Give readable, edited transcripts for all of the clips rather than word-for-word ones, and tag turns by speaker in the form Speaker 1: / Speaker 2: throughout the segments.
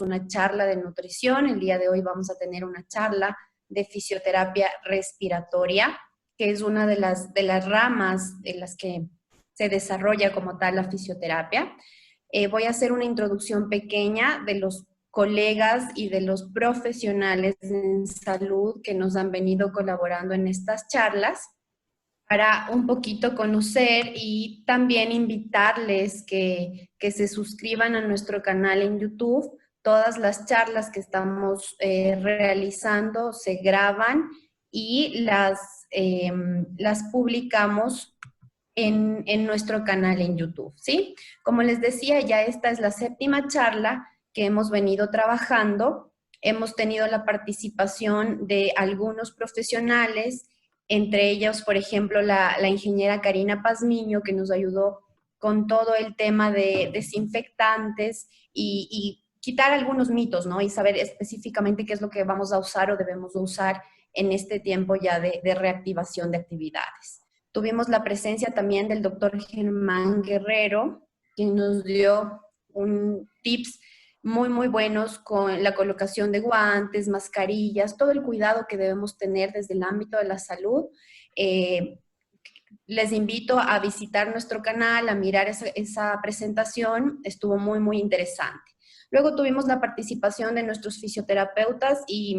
Speaker 1: una charla de nutrición. El día de hoy vamos a tener una charla de fisioterapia respiratoria, que es una de las ramas de las que se desarrolla como tal la fisioterapia. Voy a hacer una introducción pequeña de los colegas y de los profesionales en salud que nos han venido colaborando en estas charlas, para un poquito conocer y también invitarles que se suscriban a nuestro canal en YouTube. Todas las charlas que estamos realizando se graban y las publicamos en nuestro canal en YouTube, ¿sí? Como les decía, ya esta es la 7ª charla que hemos venido trabajando. Hemos tenido la participación de algunos profesionales, entre ellos, por ejemplo, la ingeniera Karina Pazmiño, que nos ayudó con todo el tema de desinfectantes y quitar algunos mitos, ¿no? Y saber específicamente qué es lo que vamos a usar o debemos usar en este tiempo ya de reactivación de actividades. Tuvimos la presencia también del doctor Germán Guerrero, quien nos dio tips muy buenos con la colocación de guantes, mascarillas, todo el cuidado que debemos tener desde el ámbito de la salud. Les invito a visitar nuestro canal, a mirar esa presentación, estuvo muy interesante. Luego tuvimos la participación de nuestros fisioterapeutas y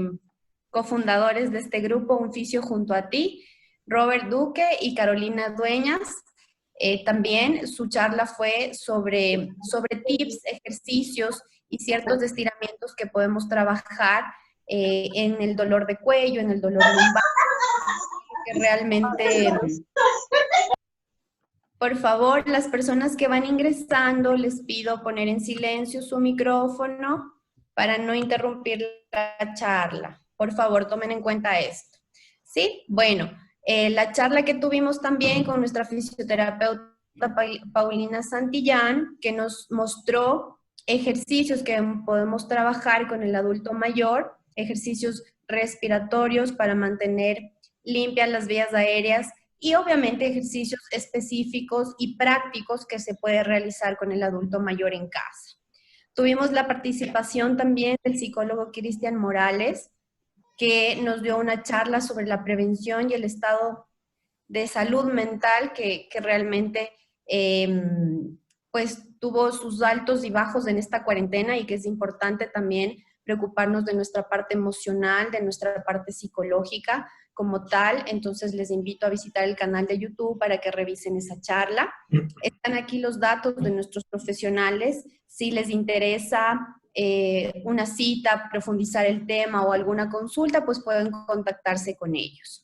Speaker 1: cofundadores de este grupo, Un Fisio Junto a Ti, Robert Duque y Carolina Dueñas. También su charla fue sobre tips, ejercicios y ciertos estiramientos que podemos trabajar en el dolor de cuello, en el dolor lumbar, que realmente... Por favor, las personas que van ingresando, les pido poner en silencio su micrófono para no interrumpir la charla. Por favor, tomen en cuenta esto. ¿Sí? Bueno, la charla que tuvimos también con nuestra fisioterapeuta Paulina Santillán, que nos mostró ejercicios que podemos trabajar con el adulto mayor, ejercicios respiratorios para mantener limpias las vías aéreas y obviamente ejercicios específicos y prácticos que se puede realizar con el adulto mayor en casa. Tuvimos la participación también del psicólogo Cristian Morales, que nos dio una charla sobre la prevención y el estado de salud mental que realmente pues tuvo sus altos y bajos en esta cuarentena, y que es importante también preocuparnos de nuestra parte emocional, de nuestra parte psicológica como tal. Entonces les invito a visitar el canal de YouTube para que revisen esa charla. Están aquí los datos de nuestros profesionales. Si les interesa una cita, profundizar el tema o alguna consulta, pues pueden contactarse con ellos.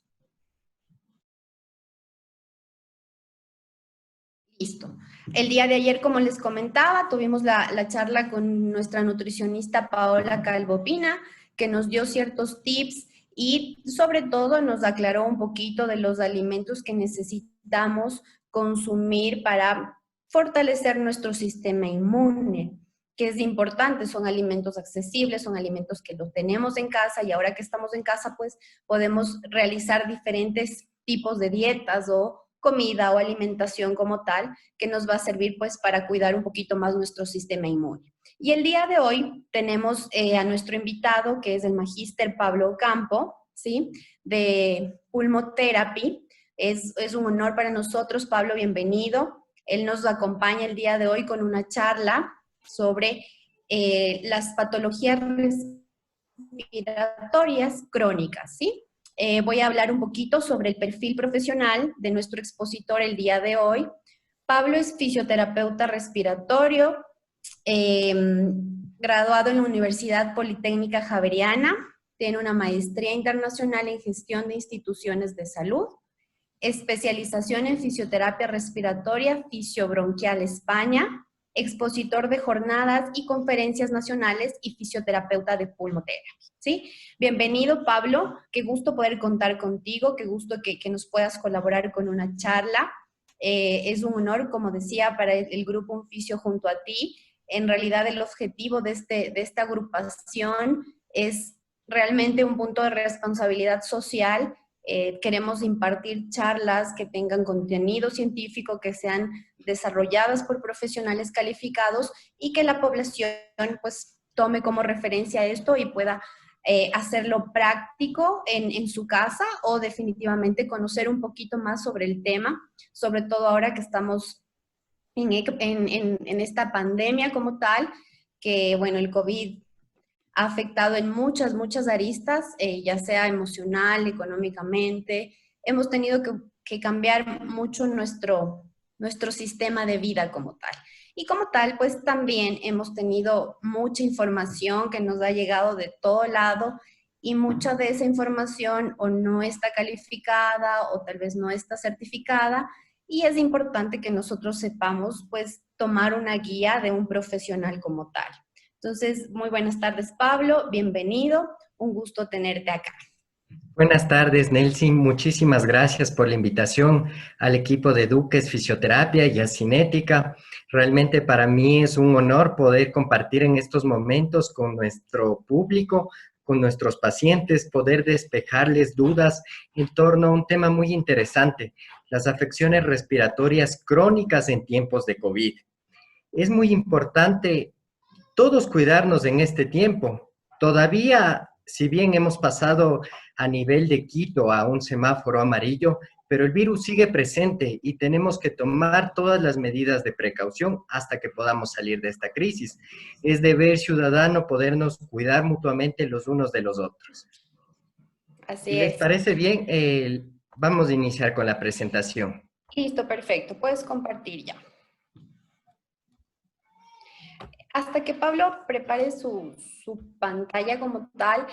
Speaker 1: Listo. El día de ayer, como les comentaba, tuvimos la charla con nuestra nutricionista Paola Calvopina, que nos dio ciertos tips y sobre todo nos aclaró un poquito de los alimentos que necesitamos consumir para fortalecer nuestro sistema inmune, que es importante. Son alimentos accesibles, son alimentos que los tenemos en casa, y ahora que estamos en casa, pues podemos realizar diferentes tipos de dietas o comida o alimentación como tal, que nos va a servir pues para cuidar un poquito más nuestro sistema inmune. Y el día de hoy tenemos a nuestro invitado, que es el magíster Pablo Campo, ¿sí? De Pulmotherapy. Es un honor para nosotros. Pablo, bienvenido. Él nos acompaña el día de hoy con una charla sobre las patologías respiratorias crónicas, ¿sí? Voy a hablar un poquito sobre el perfil profesional de nuestro expositor el día de hoy. Pablo es fisioterapeuta respiratorio, graduado en la Universidad Politécnica Javeriana, tiene una maestría internacional en gestión de instituciones de salud, especialización en fisioterapia respiratoria, Fisiobronquial España, expositor de jornadas y conferencias nacionales y fisioterapeuta de Pulmotherapy, ¿sí? Bienvenido, Pablo, qué gusto poder contar contigo, qué gusto que nos puedas colaborar con una charla. Es un honor, como decía, para el grupo Un Fisio Junto a Ti. En realidad el objetivo de esta agrupación es realmente un punto de responsabilidad social. Queremos impartir charlas que tengan contenido científico, que sean desarrolladas por profesionales calificados y que la población pues tome como referencia esto y pueda hacerlo práctico en su casa o definitivamente conocer un poquito más sobre el tema, sobre todo ahora que estamos en esta pandemia como tal, que bueno, el COVID ha afectado en muchas aristas, ya sea emocional, económicamente. Hemos tenido que cambiar mucho nuestro sistema de vida como tal. Y como tal, pues también hemos tenido mucha información que nos ha llegado de todo lado y mucha de esa información o no está calificada o tal vez no está certificada y es importante que nosotros sepamos pues tomar una guía de un profesional como tal. Entonces, muy buenas tardes, Pablo, bienvenido, un gusto tenerte acá.
Speaker 2: Buenas tardes, Nelcy. Muchísimas gracias por la invitación al equipo de Duques Fisioterapia y a Cinética. Realmente para mí es un honor poder compartir en estos momentos con nuestro público, con nuestros pacientes, poder despejarles dudas en torno a un tema muy interesante, las afecciones respiratorias crónicas en tiempos de COVID. Es muy importante todos cuidarnos en este tiempo. Todavía, si bien hemos pasado a nivel de Quito a un semáforo amarillo, pero el virus sigue presente y tenemos que tomar todas las medidas de precaución hasta que podamos salir de esta crisis. Es deber ciudadano podernos cuidar mutuamente los unos de los otros. Si
Speaker 1: Así
Speaker 2: les
Speaker 1: es.
Speaker 2: parece bien, vamos a iniciar con la presentación.
Speaker 1: Listo, perfecto. Puedes compartir ya. Hasta que Pablo prepare su pantalla como tal,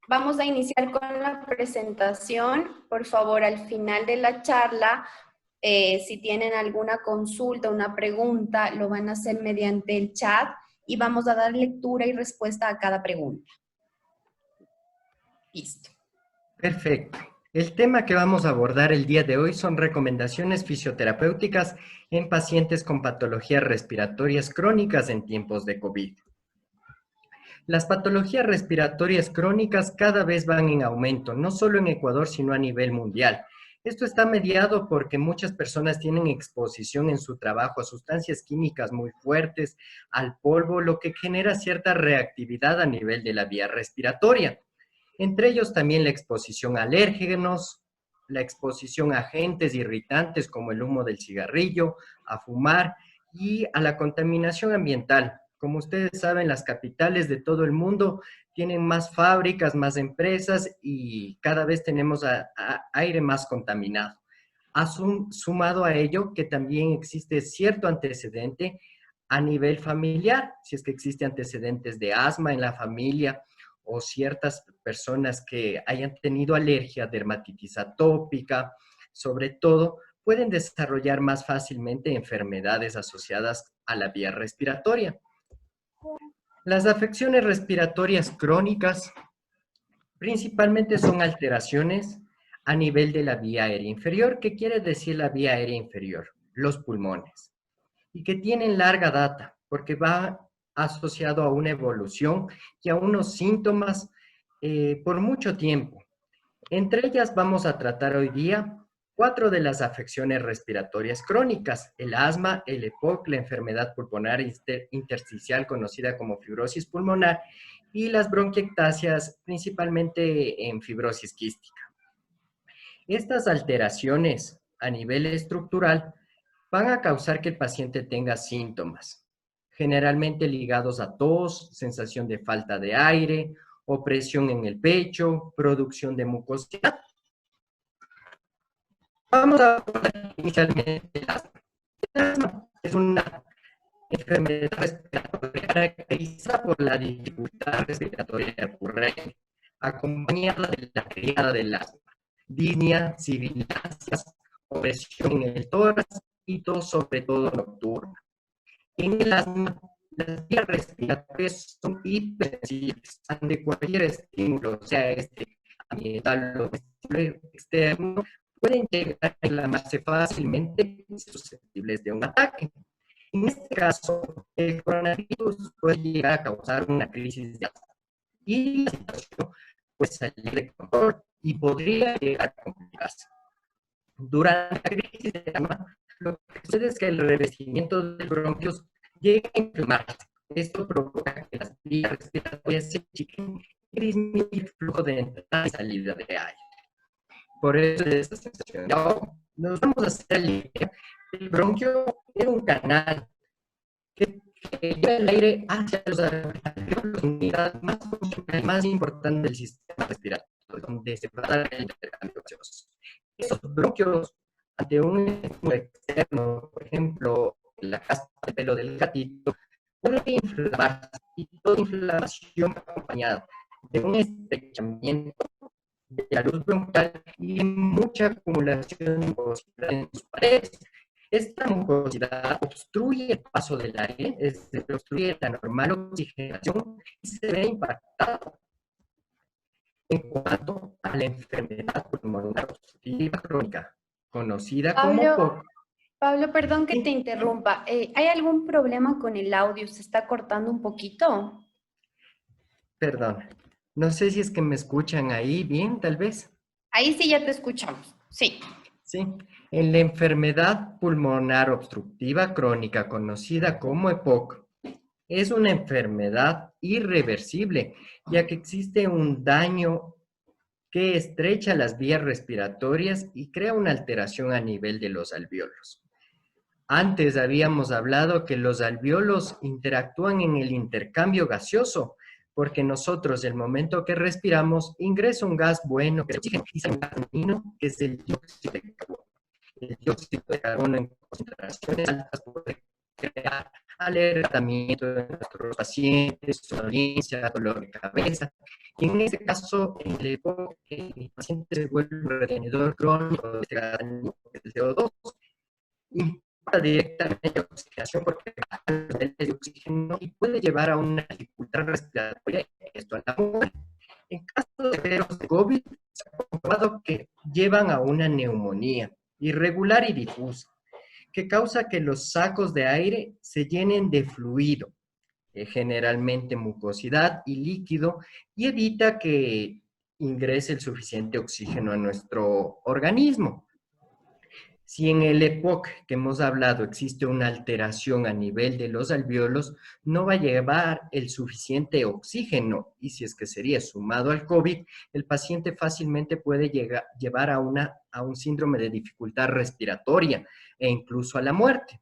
Speaker 1: vamos a iniciar con la presentación. Por favor, al final de la charla, si tienen alguna consulta, una pregunta, lo van a hacer mediante el chat y vamos a dar lectura y respuesta a cada pregunta. Listo.
Speaker 2: Perfecto. El tema que vamos a abordar el día de hoy son recomendaciones fisioterapéuticas en pacientes con patologías respiratorias crónicas en tiempos de COVID. Las patologías respiratorias crónicas cada vez van en aumento, no solo en Ecuador, sino a nivel mundial. Esto está mediado porque muchas personas tienen exposición en su trabajo a sustancias químicas muy fuertes, al polvo, lo que genera cierta reactividad a nivel de la vía respiratoria. Entre ellos también la exposición a alérgenos, la exposición a agentes irritantes como el humo del cigarrillo, a fumar y a la contaminación ambiental. Como ustedes saben, las capitales de todo el mundo tienen más fábricas, más empresas y cada vez tenemos aire más contaminado. Sumado a ello que también existe cierto antecedente a nivel familiar, si es que existe antecedentes de asma en la familia o ciertas personas que hayan tenido alergia, dermatitis atópica, sobre todo, pueden desarrollar más fácilmente enfermedades asociadas a la vía respiratoria. Las afecciones respiratorias crónicas principalmente son alteraciones a nivel de la vía aérea inferior. ¿Qué quiere decir la vía aérea inferior? Los pulmones. Y que tienen larga data, porque va asociado a una evolución y a unos síntomas por mucho tiempo. Entre ellas vamos a tratar hoy día 4 de las afecciones respiratorias crónicas: el asma, el EPOC, la enfermedad pulmonar intersticial conocida como fibrosis pulmonar y las bronquiectasias, principalmente en fibrosis quística. Estas alteraciones a nivel estructural van a causar que el paciente tenga síntomas, generalmente ligados a tos, sensación de falta de aire, opresión en el pecho, producción de mucosidad. Vamos a hablar inicialmente del asma. El asma es una enfermedad respiratoria caracterizada por la dificultad respiratoria recurrente, acompañada de la criada del asma, disnea, sibilancias, opresión en el tórax y tos, sobre todo nocturna. En el asma, las vías respiratorias son hipersensibles ante cualquier estímulo, sea ambiental o externo, pueden llegar a inflamarse fácilmente y susceptibles de un ataque. En este caso, el coronavirus puede llegar a causar una crisis de asma y la situación puede salir de control y podría llegar a complicarse. Durante la crisis de asma, lo que sucede es que el revestimiento de bronquios llega a inflamarse. Esto provoca que las vías respiratorias se achiquen y disminuye el flujo de entrada y salida de aire. Por eso es esta sensación. Ahora nos vamos a hacer la idea. El bronquio es un canal que lleva el aire hacia los alveolos, unidad más funcional y más importante del sistema respiratorio, donde se va a dar el intercambio gaseoso. Esos bronquios, ante un estímulo externo, por ejemplo, la caspa de pelo del gatito, puede inflamarse, y toda inflamación acompañada de un estrechamiento de la luz bronquial y mucha acumulación de mucosidad en sus paredes. Esta mucosidad obstruye el paso del aire, obstruye la normal oxigenación y se ve impactado. En cuanto a la enfermedad pulmonar obstructiva crónica, conocida como
Speaker 1: Pablo,
Speaker 2: POC.
Speaker 1: Pablo, perdón que te
Speaker 2: Sí,
Speaker 1: interrumpa. ¿Hay algún problema con el audio? ¿Se está cortando un poquito?
Speaker 2: perdón. No sé si es que me escuchan ahí bien, tal vez.
Speaker 1: Ahí sí ya te escuchamos. Sí.
Speaker 2: Sí. En la enfermedad pulmonar obstructiva crónica, conocida como EPOC, es una enfermedad irreversible, ya que existe un daño que estrecha las vías respiratorias y crea una alteración a nivel de los alvéolos. Antes habíamos hablado que los alvéolos interactúan en el intercambio gaseoso, porque nosotros, el momento que respiramos, ingresa un gas bueno, que es el oxígeno, y sale un gas dañino, que es el dióxido de carbono. El dióxido de carbono en concentraciones altas puede crear alertamiento de nuestros pacientes, dolencia, dolor de cabeza. Y en este caso, el paciente se vuelve un retenedor crónico de este gas dañino, que es el CO2, impacta directamente la oxigenación porque baja los niveles de oxígeno y puede llevar a una dificultad respiratoria, esto a la muerte. En casos severos de COVID, se ha comprobado que llevan a una neumonía irregular y difusa, que causa que los sacos de aire se llenen de fluido, generalmente mucosidad y líquido, y evita que ingrese el suficiente oxígeno a nuestro organismo. Si en el EPOC que hemos hablado existe una alteración a nivel de los alvéolos, no va a llevar el suficiente oxígeno y si es que sería sumado al COVID, el paciente fácilmente puede llevar a un síndrome de dificultad respiratoria e incluso a la muerte.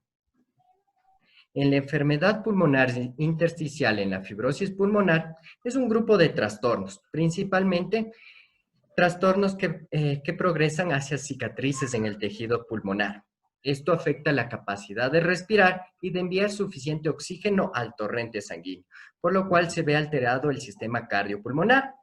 Speaker 2: En la enfermedad pulmonar intersticial, en la fibrosis pulmonar, es un grupo de trastornos, principalmente trastornos que progresan hacia cicatrices en el tejido pulmonar. Esto afecta la capacidad de respirar y de enviar suficiente oxígeno al torrente sanguíneo, por lo cual se ve alterado el sistema cardiopulmonar.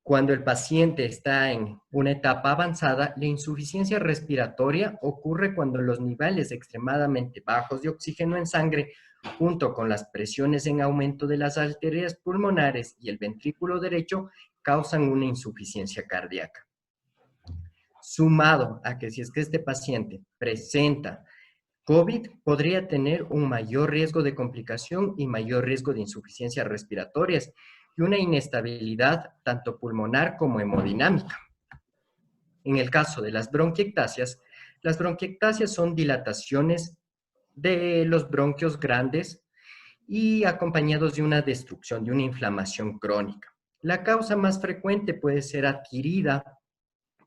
Speaker 2: Cuando el paciente está en una etapa avanzada, la insuficiencia respiratoria ocurre cuando los niveles extremadamente bajos de oxígeno en sangre, junto con las presiones en aumento de las arterias pulmonares y el ventrículo derecho, causan una insuficiencia cardíaca. Sumado a que si es que este paciente presenta COVID, podría tener un mayor riesgo de complicación y mayor riesgo de insuficiencias respiratorias y una inestabilidad tanto pulmonar como hemodinámica. En el caso de las bronquiectasias son dilataciones de los bronquios grandes y acompañados de una destrucción, de una inflamación crónica. La causa más frecuente puede ser adquirida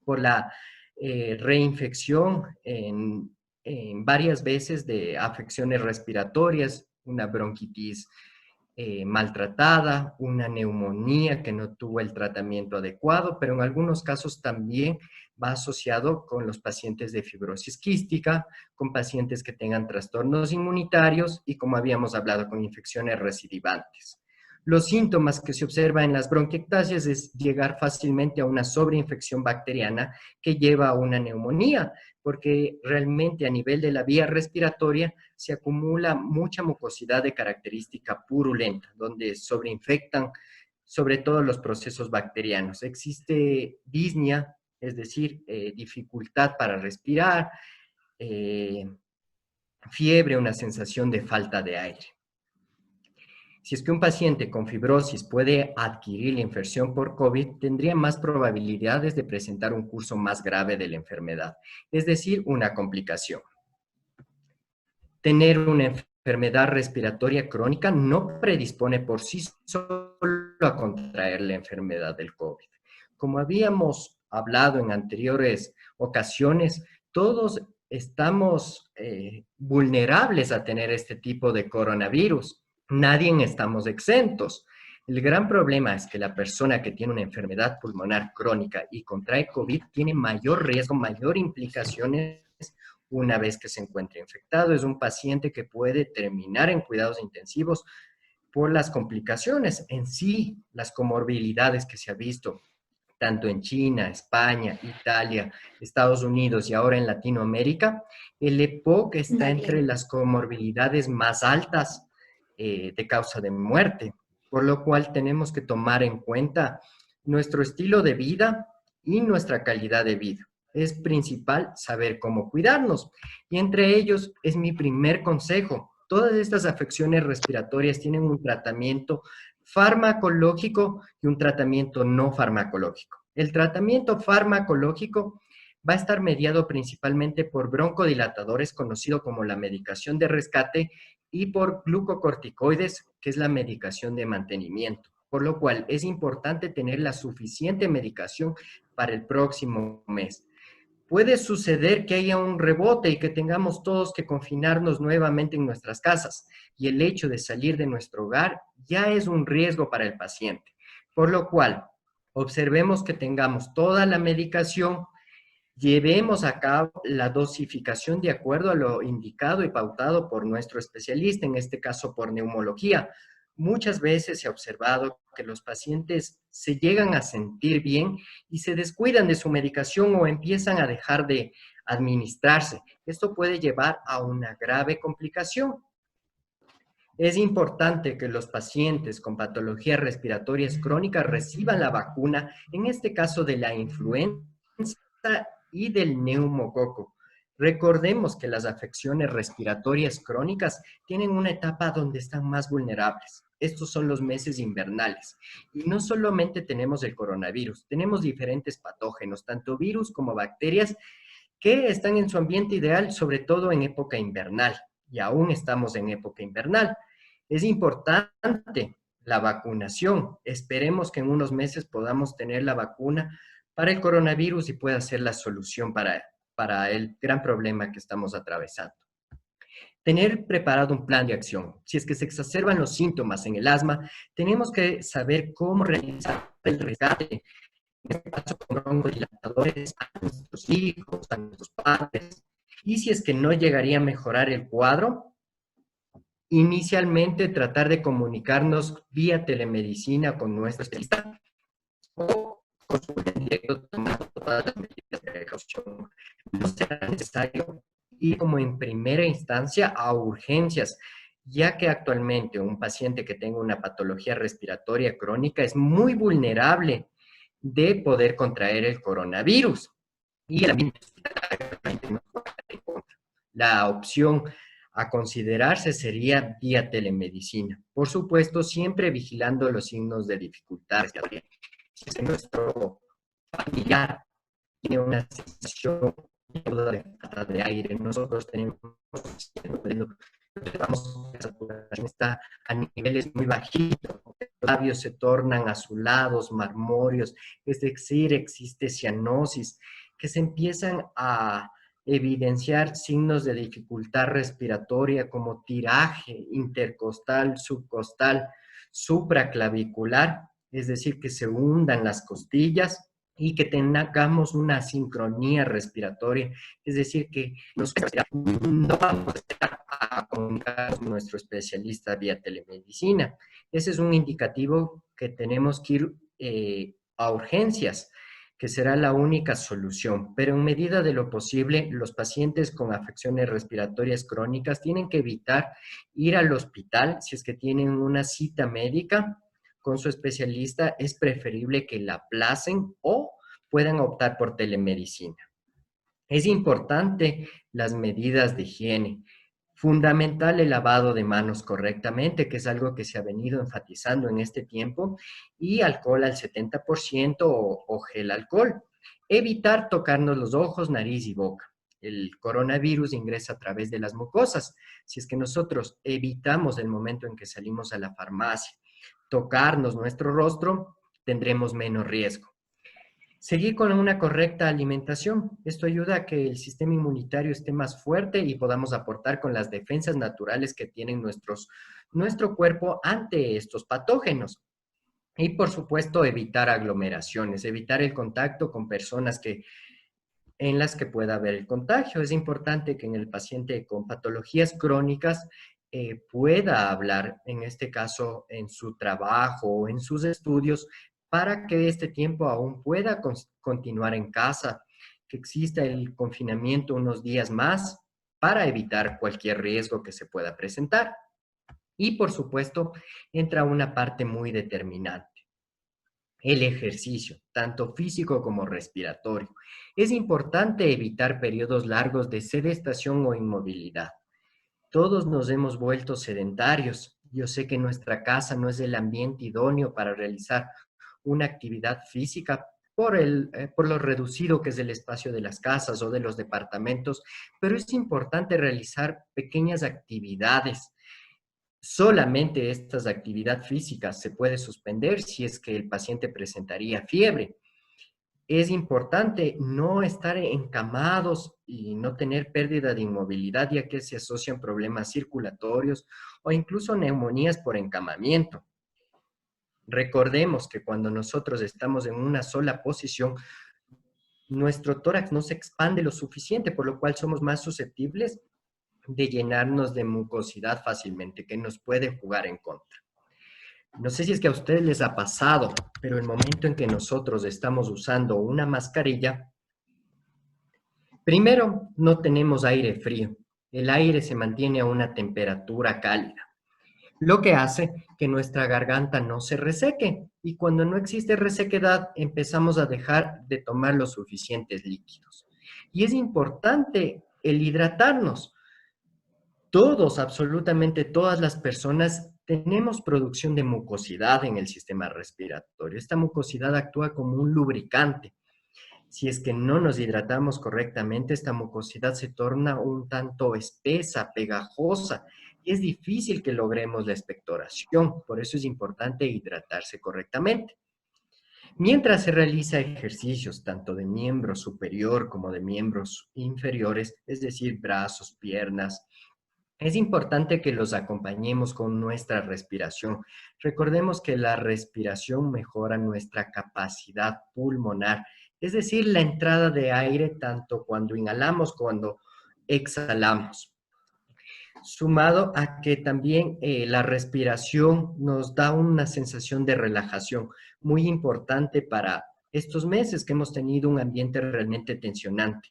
Speaker 2: por la reinfección en varias veces de afecciones respiratorias, una bronquitis maltratada, una neumonía que no tuvo el tratamiento adecuado, pero en algunos casos también va asociado con los pacientes de fibrosis quística, con pacientes que tengan trastornos inmunitarios y, como habíamos hablado, con infecciones recidivantes. Los síntomas que se observan en las bronquiectasias es llegar fácilmente a una sobreinfección bacteriana que lleva a una neumonía, porque realmente a nivel de la vía respiratoria se acumula mucha mucosidad de característica purulenta, donde sobreinfectan sobre todo los procesos bacterianos. Existe disnea, es decir, dificultad para respirar, fiebre, una sensación de falta de aire. Si es que un paciente con fibrosis puede adquirir la infección por COVID, tendría más probabilidades de presentar un curso más grave de la enfermedad, es decir, una complicación. Tener una enfermedad respiratoria crónica no predispone por sí solo a contraer la enfermedad del COVID. Como habíamos hablado en anteriores ocasiones, todos estamos vulnerables a tener este tipo de coronavirus. Nadie estamos exentos. El gran problema es que la persona que tiene una enfermedad pulmonar crónica y contrae COVID tiene mayor riesgo, mayor implicaciones una vez que se encuentre infectado. Es un paciente que puede terminar en cuidados intensivos por las complicaciones en sí, las comorbilidades que se ha visto tanto en China, España, Italia, Estados Unidos y ahora en Latinoamérica. El EPOC está entre las comorbilidades más altas de causa de muerte, por lo cual tenemos que tomar en cuenta nuestro estilo de vida y nuestra calidad de vida. Es principal saber cómo cuidarnos y entre ellos es mi primer consejo. Todas estas afecciones respiratorias tienen un tratamiento farmacológico y un tratamiento no farmacológico. El tratamiento farmacológico va a estar mediado principalmente por broncodilatadores, conocido como la medicación de rescate, y por glucocorticoides, que es la medicación de mantenimiento. Por lo cual es importante tener la suficiente medicación para el próximo mes. Puede suceder que haya un rebote y que tengamos todos que confinarnos nuevamente en nuestras casas, y el hecho de salir de nuestro hogar ya es un riesgo para el paciente. Por lo cual, observemos que tengamos toda la medicación, llevemos a cabo la dosificación de acuerdo a lo indicado y pautado por nuestro especialista, en este caso por neumología. Muchas veces se ha observado que los pacientes se llegan a sentir bien y se descuidan de su medicación o empiezan a dejar de administrarse. Esto puede llevar a una grave complicación. Es importante que los pacientes con patologías respiratorias crónicas reciban la vacuna, en este caso de la influenza y del neumococo. Recordemos que las afecciones respiratorias crónicas tienen una etapa donde están más vulnerables. Estos son los meses invernales. Y no solamente tenemos el coronavirus, tenemos diferentes patógenos, tanto virus como bacterias, que están en su ambiente ideal, sobre todo en época invernal. Y aún estamos en época invernal. Es importante la vacunación. Esperemos que en unos meses podamos tener la vacuna para el coronavirus y pueda ser la solución para el gran problema que estamos atravesando. Tener preparado un plan de acción. Si es que se exacerban los síntomas en el asma, tenemos que saber cómo realizar el rescate, en este caso con broncodilatadores, a nuestros hijos, a nuestros padres. Y si es que no llegaría a mejorar el cuadro, inicialmente tratar de comunicarnos vía telemedicina con nuestro especialista o consulta en directo tomando todas las medidas de precaución. No será necesario ir como en primera instancia a urgencias, ya que actualmente un paciente que tenga una patología respiratoria crónica es muy vulnerable de poder contraer el coronavirus. Y el ambiente hospitalario no puede estar en contra. La opción a considerarse sería vía telemedicina. Por supuesto, siempre vigilando los signos de dificultad. Si es nuestro familiar tiene una sensación de falta de aire, nosotros tenemos la saturación está a niveles muy bajitos, los labios se tornan azulados, marmóreos, es decir, existe cianosis, que se empiezan a evidenciar signos de dificultad respiratoria como tiraje intercostal, subcostal, supraclavicular, es decir, que se hundan las costillas y que tengamos una sincronía respiratoria, es decir, que no vamos a estar a comunicar con nuestro especialista vía telemedicina. Ese es un indicativo que tenemos que ir a urgencias, que será la única solución. Pero en medida de lo posible, los pacientes con afecciones respiratorias crónicas tienen que evitar ir al hospital. Si es que tienen una cita médica con su especialista, es preferible que la aplacen o puedan optar por telemedicina. Es importante las medidas de higiene. Fundamental el lavado de manos correctamente, que es algo que se ha venido enfatizando en este tiempo, y alcohol al 70% o gel alcohol. Evitar tocarnos los ojos, nariz y boca. el coronavirus ingresa a través de las mucosas. Si es que nosotros evitamos el momento en que salimos a la farmacia, tocarnos nuestro rostro, tendremos menos riesgo. Seguir con una correcta alimentación. Esto ayuda a que el sistema inmunitario esté más fuerte y podamos aportar con las defensas naturales que tienen nuestro cuerpo ante estos patógenos. Y por supuesto, evitar aglomeraciones, evitar el contacto con personas en las que pueda haber el contagio. Es importante que en el paciente con patologías crónicas pueda hablar, en este caso, en su trabajo o en sus estudios, para que este tiempo aún pueda continuar en casa, que exista el confinamiento unos días más para evitar cualquier riesgo que se pueda presentar. Y por supuesto, entra una parte muy determinante: el ejercicio, tanto físico como respiratorio. Es importante evitar periodos largos de sedestación o inmovilidad. Todos nos hemos vuelto sedentarios. Yo sé que nuestra casa no es el ambiente idóneo para realizar una actividad física por lo reducido que es el espacio de las casas o de los departamentos, pero es importante realizar pequeñas actividades. Solamente estas actividades físicas se puede suspender si es que el paciente presentaría fiebre. Es importante no estar encamados y no tener pérdida de inmovilidad, ya que se asocian problemas circulatorios o incluso neumonías por encamamiento. Recordemos que cuando nosotros estamos en una sola posición, nuestro tórax no se expande lo suficiente, por lo cual somos más susceptibles de llenarnos de mucosidad fácilmente, que nos puede jugar en contra. No sé si es que a ustedes les ha pasado, pero el momento en que nosotros estamos usando una mascarilla, primero no tenemos aire frío. El aire se mantiene a una temperatura cálida, lo que hace que nuestra garganta no se reseque. Y cuando no existe resequedad, empezamos a dejar de tomar los suficientes líquidos. Y es importante el hidratarnos. Todos, absolutamente todas las personas, tenemos producción de mucosidad en el sistema respiratorio. Esta mucosidad actúa como un lubricante. Si es que no nos hidratamos correctamente, esta mucosidad se torna un tanto espesa, pegajosa, y es difícil que logremos la expectoración. Por eso es importante hidratarse correctamente. Mientras se realiza ejercicios tanto de miembro superior como de miembros inferiores, es decir, brazos, piernas, es importante que los acompañemos con nuestra respiración. Recordemos que la respiración mejora nuestra capacidad pulmonar, es decir, la entrada de aire tanto cuando inhalamos como cuando exhalamos. Sumado a que también la respiración nos da una sensación de relajación muy importante para estos meses que hemos tenido un ambiente realmente tensionante.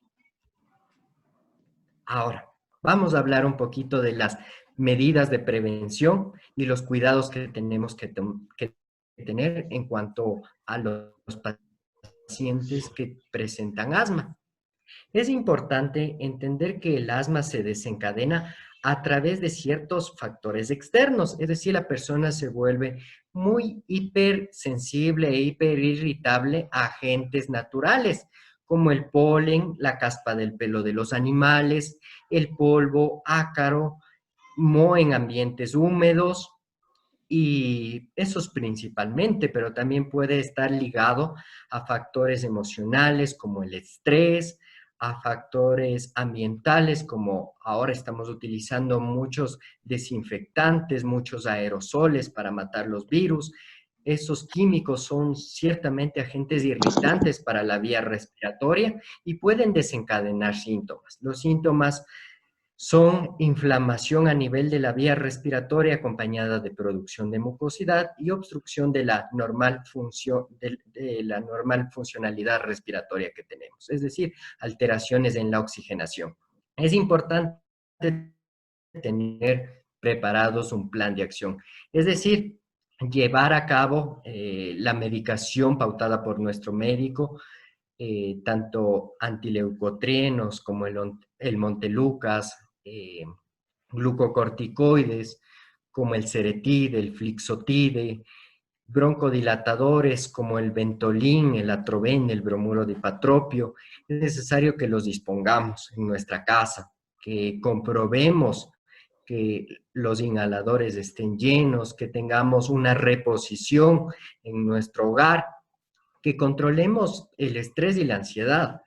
Speaker 2: Ahora, vamos a hablar un poquito de las medidas de prevención y los cuidados que tenemos que tener en cuanto a los pacientes que presentan asma. Es importante entender que el asma se desencadena a través de ciertos factores externos, es decir, la persona se vuelve muy hipersensible e hiperirritable a agentes naturales, como el polen, la caspa del pelo de los animales, el polvo, ácaro, moho en ambientes húmedos, y esos principalmente, pero también puede estar ligado a factores emocionales como el estrés, a factores ambientales como ahora estamos utilizando muchos desinfectantes, muchos aerosoles para matar los virus. Esos químicos son ciertamente agentes irritantes para la vía respiratoria y pueden desencadenar síntomas. Los síntomas son inflamación a nivel de la vía respiratoria acompañada de producción de mucosidad y obstrucción de la normal funcionalidad respiratoria que tenemos, es decir, alteraciones en la oxigenación. Es importante tener preparados un plan de acción, es decir, llevar a cabo la medicación pautada por nuestro médico, tanto antileucotrienos como el Montelukast, glucocorticoides, como el Ceretide, el Flixotide, broncodilatadores como el Ventolin, el Atroven, el bromuro de ipatropio. Es necesario que los dispongamos en nuestra casa, que comprobemos que los inhaladores estén llenos, que tengamos una reposición en nuestro hogar, que controlemos el estrés y la ansiedad.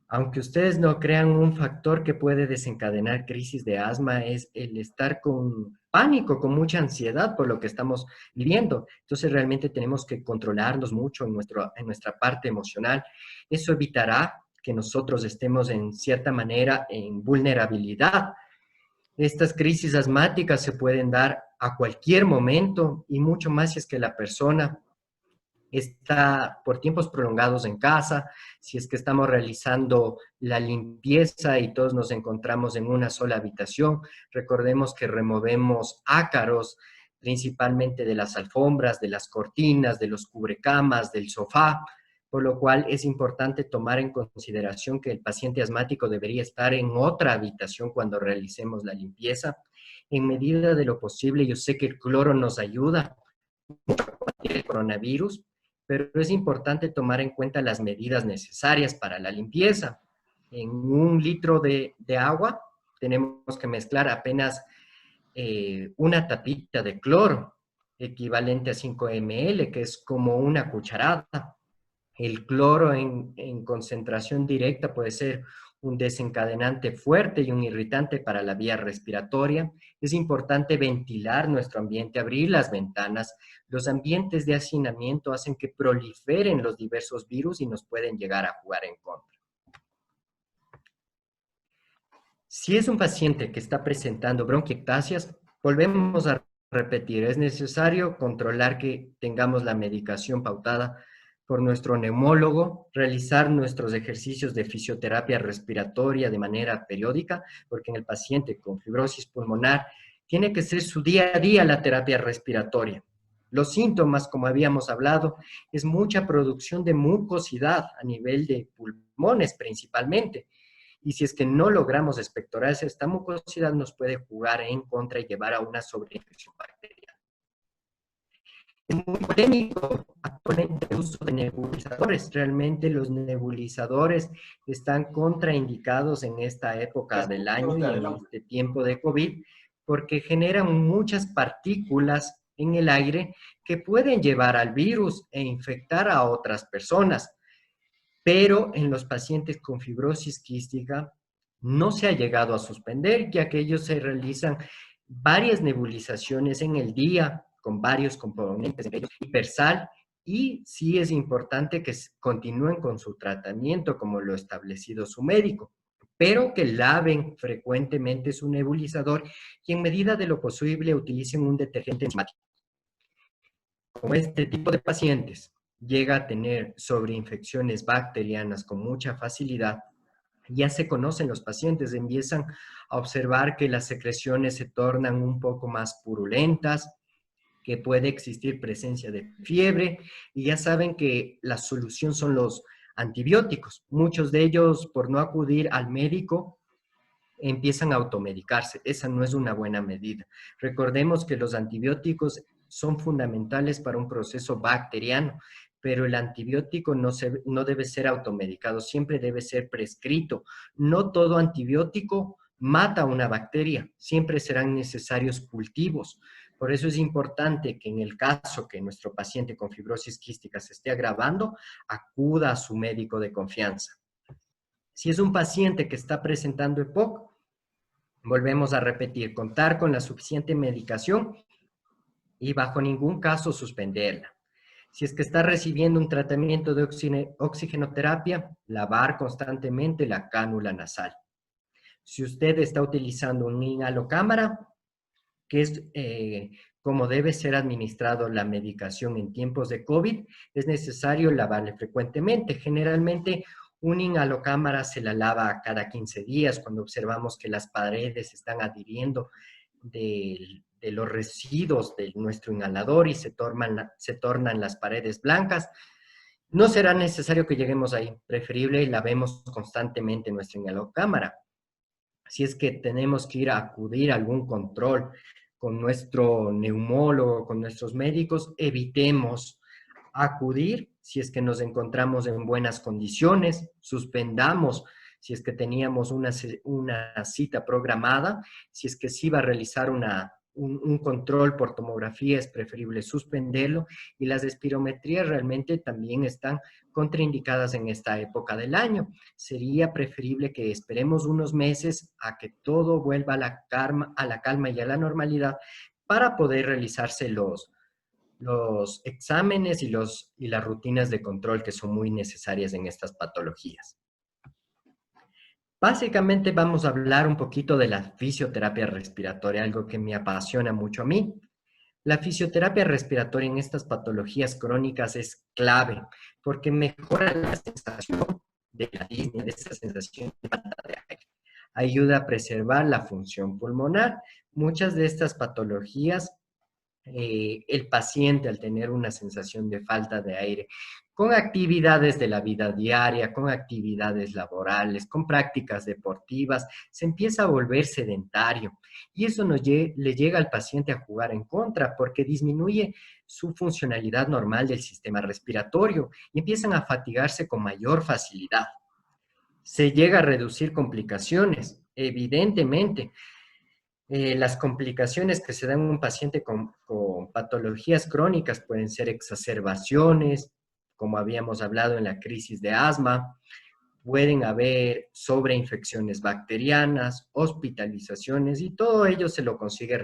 Speaker 2: Aunque ustedes no crean, un factor que puede desencadenar crisis de asma es el estar con pánico, con mucha ansiedad por lo que estamos viviendo. Entonces realmente tenemos que controlarnos mucho en nuestra parte emocional. Eso evitará que nosotros estemos en cierta manera en vulnerabilidad. Estas crisis asmáticas se pueden dar a cualquier momento y mucho más si es que la persona está por tiempos prolongados en casa, si es que estamos realizando la limpieza y todos nos encontramos en una sola habitación. Recordemos que removemos ácaros, principalmente de las alfombras, de las cortinas, de los cubrecamas, del sofá, por lo cual es importante tomar en consideración que el paciente asmático debería estar en otra habitación cuando realicemos la limpieza. En medida de lo posible, yo sé que el cloro nos ayuda a combatir el coronavirus, pero es importante tomar en cuenta las medidas necesarias para la limpieza. En 1 litro de agua tenemos que mezclar apenas una tapita de cloro, equivalente a 5 ml, que es como una cucharada. El cloro en concentración directa puede ser un desencadenante fuerte y un irritante para la vía respiratoria. Es importante ventilar nuestro ambiente, abrir las ventanas. Los ambientes de hacinamiento hacen que proliferen los diversos virus y nos pueden llegar a jugar en contra. Si es un paciente que está presentando bronquiectasias, volvemos a repetir, es necesario controlar que tengamos la medicación pautada por nuestro neumólogo, realizar nuestros ejercicios de fisioterapia respiratoria de manera periódica, porque en el paciente con fibrosis pulmonar tiene que ser su día a día la terapia respiratoria. Los síntomas, como habíamos hablado, es mucha producción de mucosidad a nivel de pulmones principalmente. Y si es que no logramos expectorar esta mucosidad, nos puede jugar en contra y llevar a una sobreinfección bacteriana. Es muy polémico actualmente el uso de nebulizadores. Realmente los nebulizadores están contraindicados en esta época del año y en este tiempo de COVID porque generan muchas partículas en el aire que pueden llevar al virus e infectar a otras personas. Pero en los pacientes con fibrosis quística no se ha llegado a suspender, ya que ellos se realizan varias nebulizaciones en el día con varios componentes, entre ellos hipersal, y sí es importante que continúen con su tratamiento como lo ha establecido su médico, pero que laven frecuentemente su nebulizador y en medida de lo posible utilicen un detergente enzimático. Como este tipo de pacientes llega a tener sobreinfecciones bacterianas con mucha facilidad, ya se conocen los pacientes, empiezan a observar que las secreciones se tornan un poco más purulentas, que puede existir presencia de fiebre, y ya saben que la solución son los antibióticos. Muchos de ellos, por no acudir al médico, empiezan a automedicarse. Esa no es una buena medida. Recordemos que los antibióticos son fundamentales para un proceso bacteriano, pero el antibiótico no debe ser automedicado, siempre debe ser prescrito. No todo antibiótico mata una bacteria, siempre serán necesarios cultivos. Por eso es importante que en el caso que nuestro paciente con fibrosis quística se esté agravando, acuda a su médico de confianza. Si es un paciente que está presentando EPOC, volvemos a repetir, contar con la suficiente medicación y bajo ningún caso suspenderla. Si es que está recibiendo un tratamiento de oxigenoterapia, lavar constantemente la cánula nasal. Si usted está utilizando un inhalocámara, que es como debe ser administrado la medicación en tiempos de COVID, es necesario lavarle frecuentemente. Generalmente, un inhalocámara se la lava cada 15 días cuando observamos que las paredes están adhiriendo de los residuos de nuestro inhalador y se tornan las paredes blancas. No será necesario que lleguemos ahí, preferible lavemos constantemente nuestra inhalocámara. Si es que tenemos que ir a acudir a algún control con nuestro neumólogo, con nuestros médicos, evitemos acudir si es que nos encontramos en buenas condiciones, suspendamos si es que teníamos una cita programada, si es que se iba a realizar un control por tomografía, es preferible suspenderlo, y las espirometrías realmente también están contraindicadas en esta época del año. Sería preferible que esperemos unos meses a que todo vuelva a la calma y a la normalidad para poder realizarse los exámenes y las rutinas de control que son muy necesarias en estas patologías. Básicamente vamos a hablar un poquito de la fisioterapia respiratoria, algo que me apasiona mucho a mí. La fisioterapia respiratoria en estas patologías crónicas es clave porque mejora la sensación de la disnea, de esa sensación de falta de aire. Ayuda a preservar la función pulmonar. Muchas de estas patologías el paciente al tener una sensación de falta de aire, con actividades de la vida diaria, con actividades laborales, con prácticas deportivas, se empieza a volver sedentario. Y eso le llega al paciente a jugar en contra porque disminuye su funcionalidad normal del sistema respiratorio y empiezan a fatigarse con mayor facilidad. Se llega a reducir complicaciones, evidentemente. Las complicaciones que se dan en un paciente con patologías crónicas pueden ser exacerbaciones, como habíamos hablado en la crisis de asma, pueden haber sobreinfecciones bacterianas, hospitalizaciones, y todo ello se lo consigue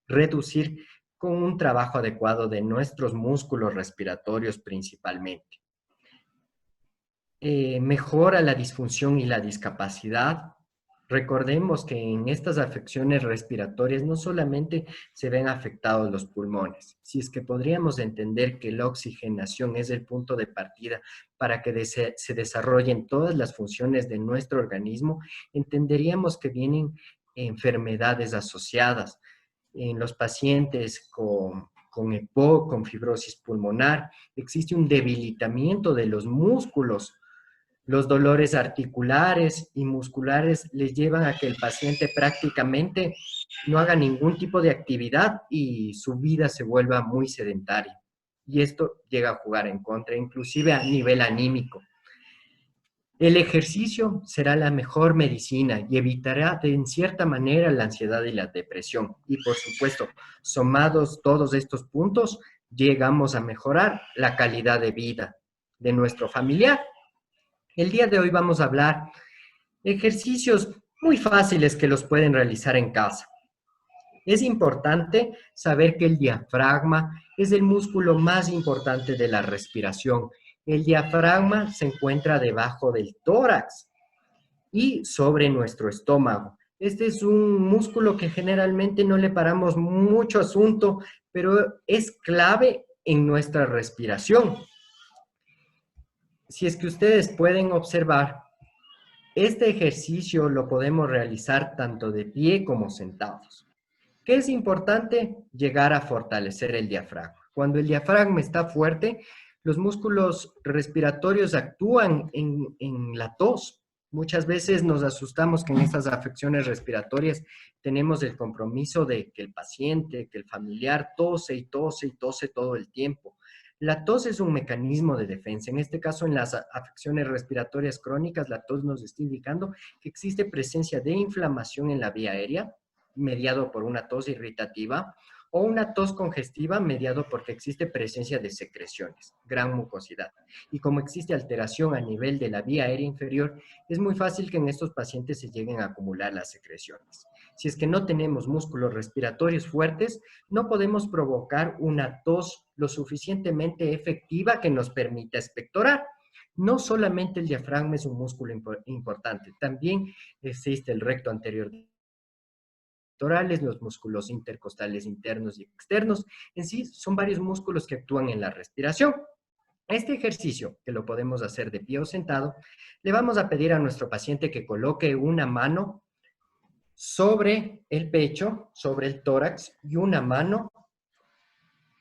Speaker 2: reducir con un trabajo adecuado de nuestros músculos respiratorios principalmente. Mejora la disfunción y la discapacidad. Recordemos que en estas afecciones respiratorias no solamente se ven afectados los pulmones. Si es que podríamos entender que la oxigenación es el punto de partida para que se desarrollen todas las funciones de nuestro organismo, entenderíamos que vienen enfermedades asociadas. En los pacientes con EPOC, con fibrosis pulmonar, existe un debilitamiento de los músculos. Los dolores articulares y musculares les llevan a que el paciente prácticamente no haga ningún tipo de actividad y su vida se vuelva muy sedentaria. Y esto llega a jugar en contra, inclusive a nivel anímico. El ejercicio será la mejor medicina y evitará de, en cierta manera la ansiedad y la depresión. Y por supuesto, sumados todos estos puntos, llegamos a mejorar la calidad de vida de nuestro familiar. El día de hoy vamos a hablar de ejercicios muy fáciles que los pueden realizar en casa. Es importante saber que el diafragma es el músculo más importante de la respiración. El diafragma se encuentra debajo del tórax y sobre nuestro estómago. Este es un músculo que generalmente no le paramos mucho asunto, pero es clave en nuestra respiración. Si es que ustedes pueden observar, este ejercicio lo podemos realizar tanto de pie como sentados. ¿Qué es importante? Llegar a fortalecer el diafragma. Cuando el diafragma está fuerte, los músculos respiratorios actúan en la tos. Muchas veces nos asustamos que en estas afecciones respiratorias tenemos el compromiso de que el paciente, que el familiar tose y tose y tose todo el tiempo. La tos es un mecanismo de defensa. En este caso, en las afecciones respiratorias crónicas, la tos nos está indicando que existe presencia de inflamación en la vía aérea, mediado por una tos irritativa, o una tos congestiva mediado porque existe presencia de secreciones, gran mucosidad. Y como existe alteración a nivel de la vía aérea inferior, es muy fácil que en estos pacientes se lleguen a acumular las secreciones. Si es que no tenemos músculos respiratorios fuertes, no podemos provocar una tos lo suficientemente efectiva que nos permita expectorar. No solamente el diafragma es un músculo importante, también existe el recto anterior pectorales, los músculos intercostales internos y externos. En sí, son varios músculos que actúan en la respiración. Este ejercicio, que lo podemos hacer de pie o sentado, le vamos a pedir a nuestro paciente que coloque una mano sobre el pecho, sobre el tórax, y una mano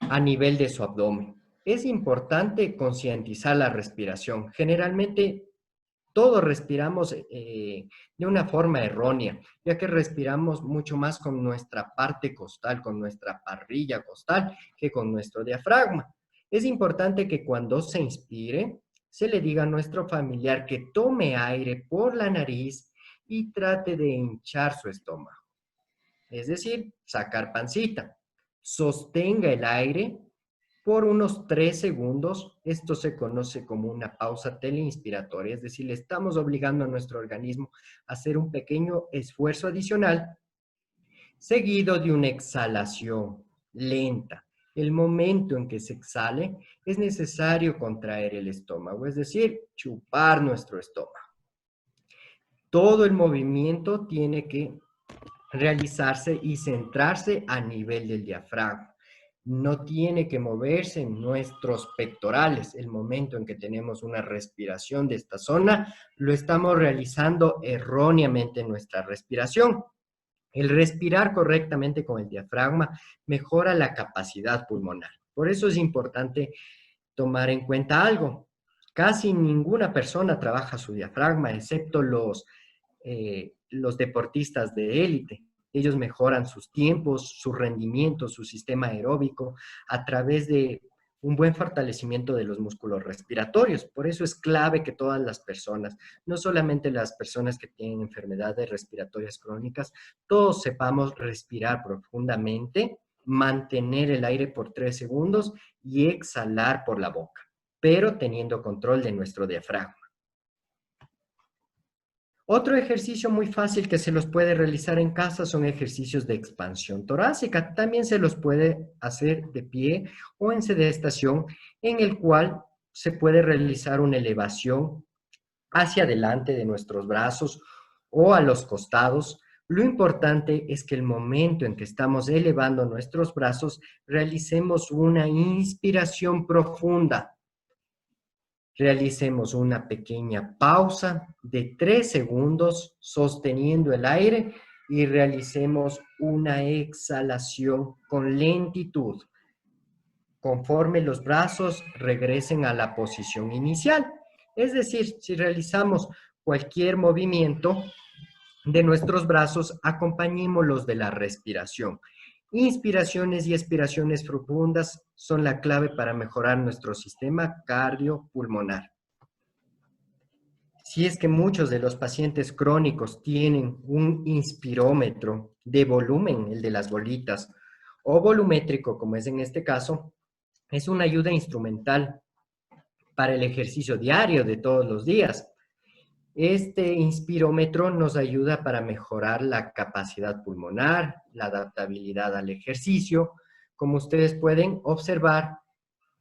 Speaker 2: a nivel de su abdomen. Es importante concientizar la respiración. Generalmente todos respiramos de una forma errónea, ya que respiramos mucho más con nuestra parte costal, con nuestra parrilla costal, que con nuestro diafragma. Es importante que cuando se inspire, se le diga a nuestro familiar que tome aire por la nariz y trate de hinchar su estómago, es decir, sacar pancita. Sostenga el aire por unos 3 segundos. Esto se conoce como una pausa teleinspiratoria, es decir, le estamos obligando a nuestro organismo a hacer un pequeño esfuerzo adicional, seguido de una exhalación lenta. El momento en que se exhale, es necesario contraer el estómago, es decir, chupar nuestro estómago. Todo el movimiento tiene que realizarse y centrarse a nivel del diafragma. No tiene que moverse en nuestros pectorales. El momento en que tenemos una respiración de esta zona, lo estamos realizando erróneamente en nuestra respiración. El respirar correctamente con el diafragma mejora la capacidad pulmonar. Por eso es importante tomar en cuenta algo. Casi ninguna persona trabaja su diafragma, excepto los deportistas de élite. Ellos mejoran sus tiempos, su rendimiento, su sistema aeróbico a través de un buen fortalecimiento de los músculos respiratorios. Por eso es clave que todas las personas, no solamente las personas que tienen enfermedades respiratorias crónicas, todos sepamos respirar profundamente, mantener el aire por 3 segundos y exhalar por la boca, pero teniendo control de nuestro diafragma. Otro ejercicio muy fácil que se los puede realizar en casa son ejercicios de expansión torácica. También se los puede hacer de pie o en sedestación, en el cual se puede realizar una elevación hacia adelante de nuestros brazos o a los costados. Lo importante es que el momento en que estamos elevando nuestros brazos, realicemos una inspiración profunda. Realicemos una pequeña pausa de 3 segundos sosteniendo el aire y realicemos una exhalación con lentitud, conforme los brazos regresen a la posición inicial. Es decir, si realizamos cualquier movimiento de nuestros brazos, acompañémoslos de la respiración. Inspiraciones y expiraciones profundas son la clave para mejorar nuestro sistema cardiopulmonar. Si es que muchos de los pacientes crónicos tienen un inspirómetro de volumen, el de las bolitas, o volumétrico, como es en este caso, es una ayuda instrumental para el ejercicio diario de todos los días. Este inspirómetro nos ayuda para mejorar la capacidad pulmonar, la adaptabilidad al ejercicio. Como ustedes pueden observar,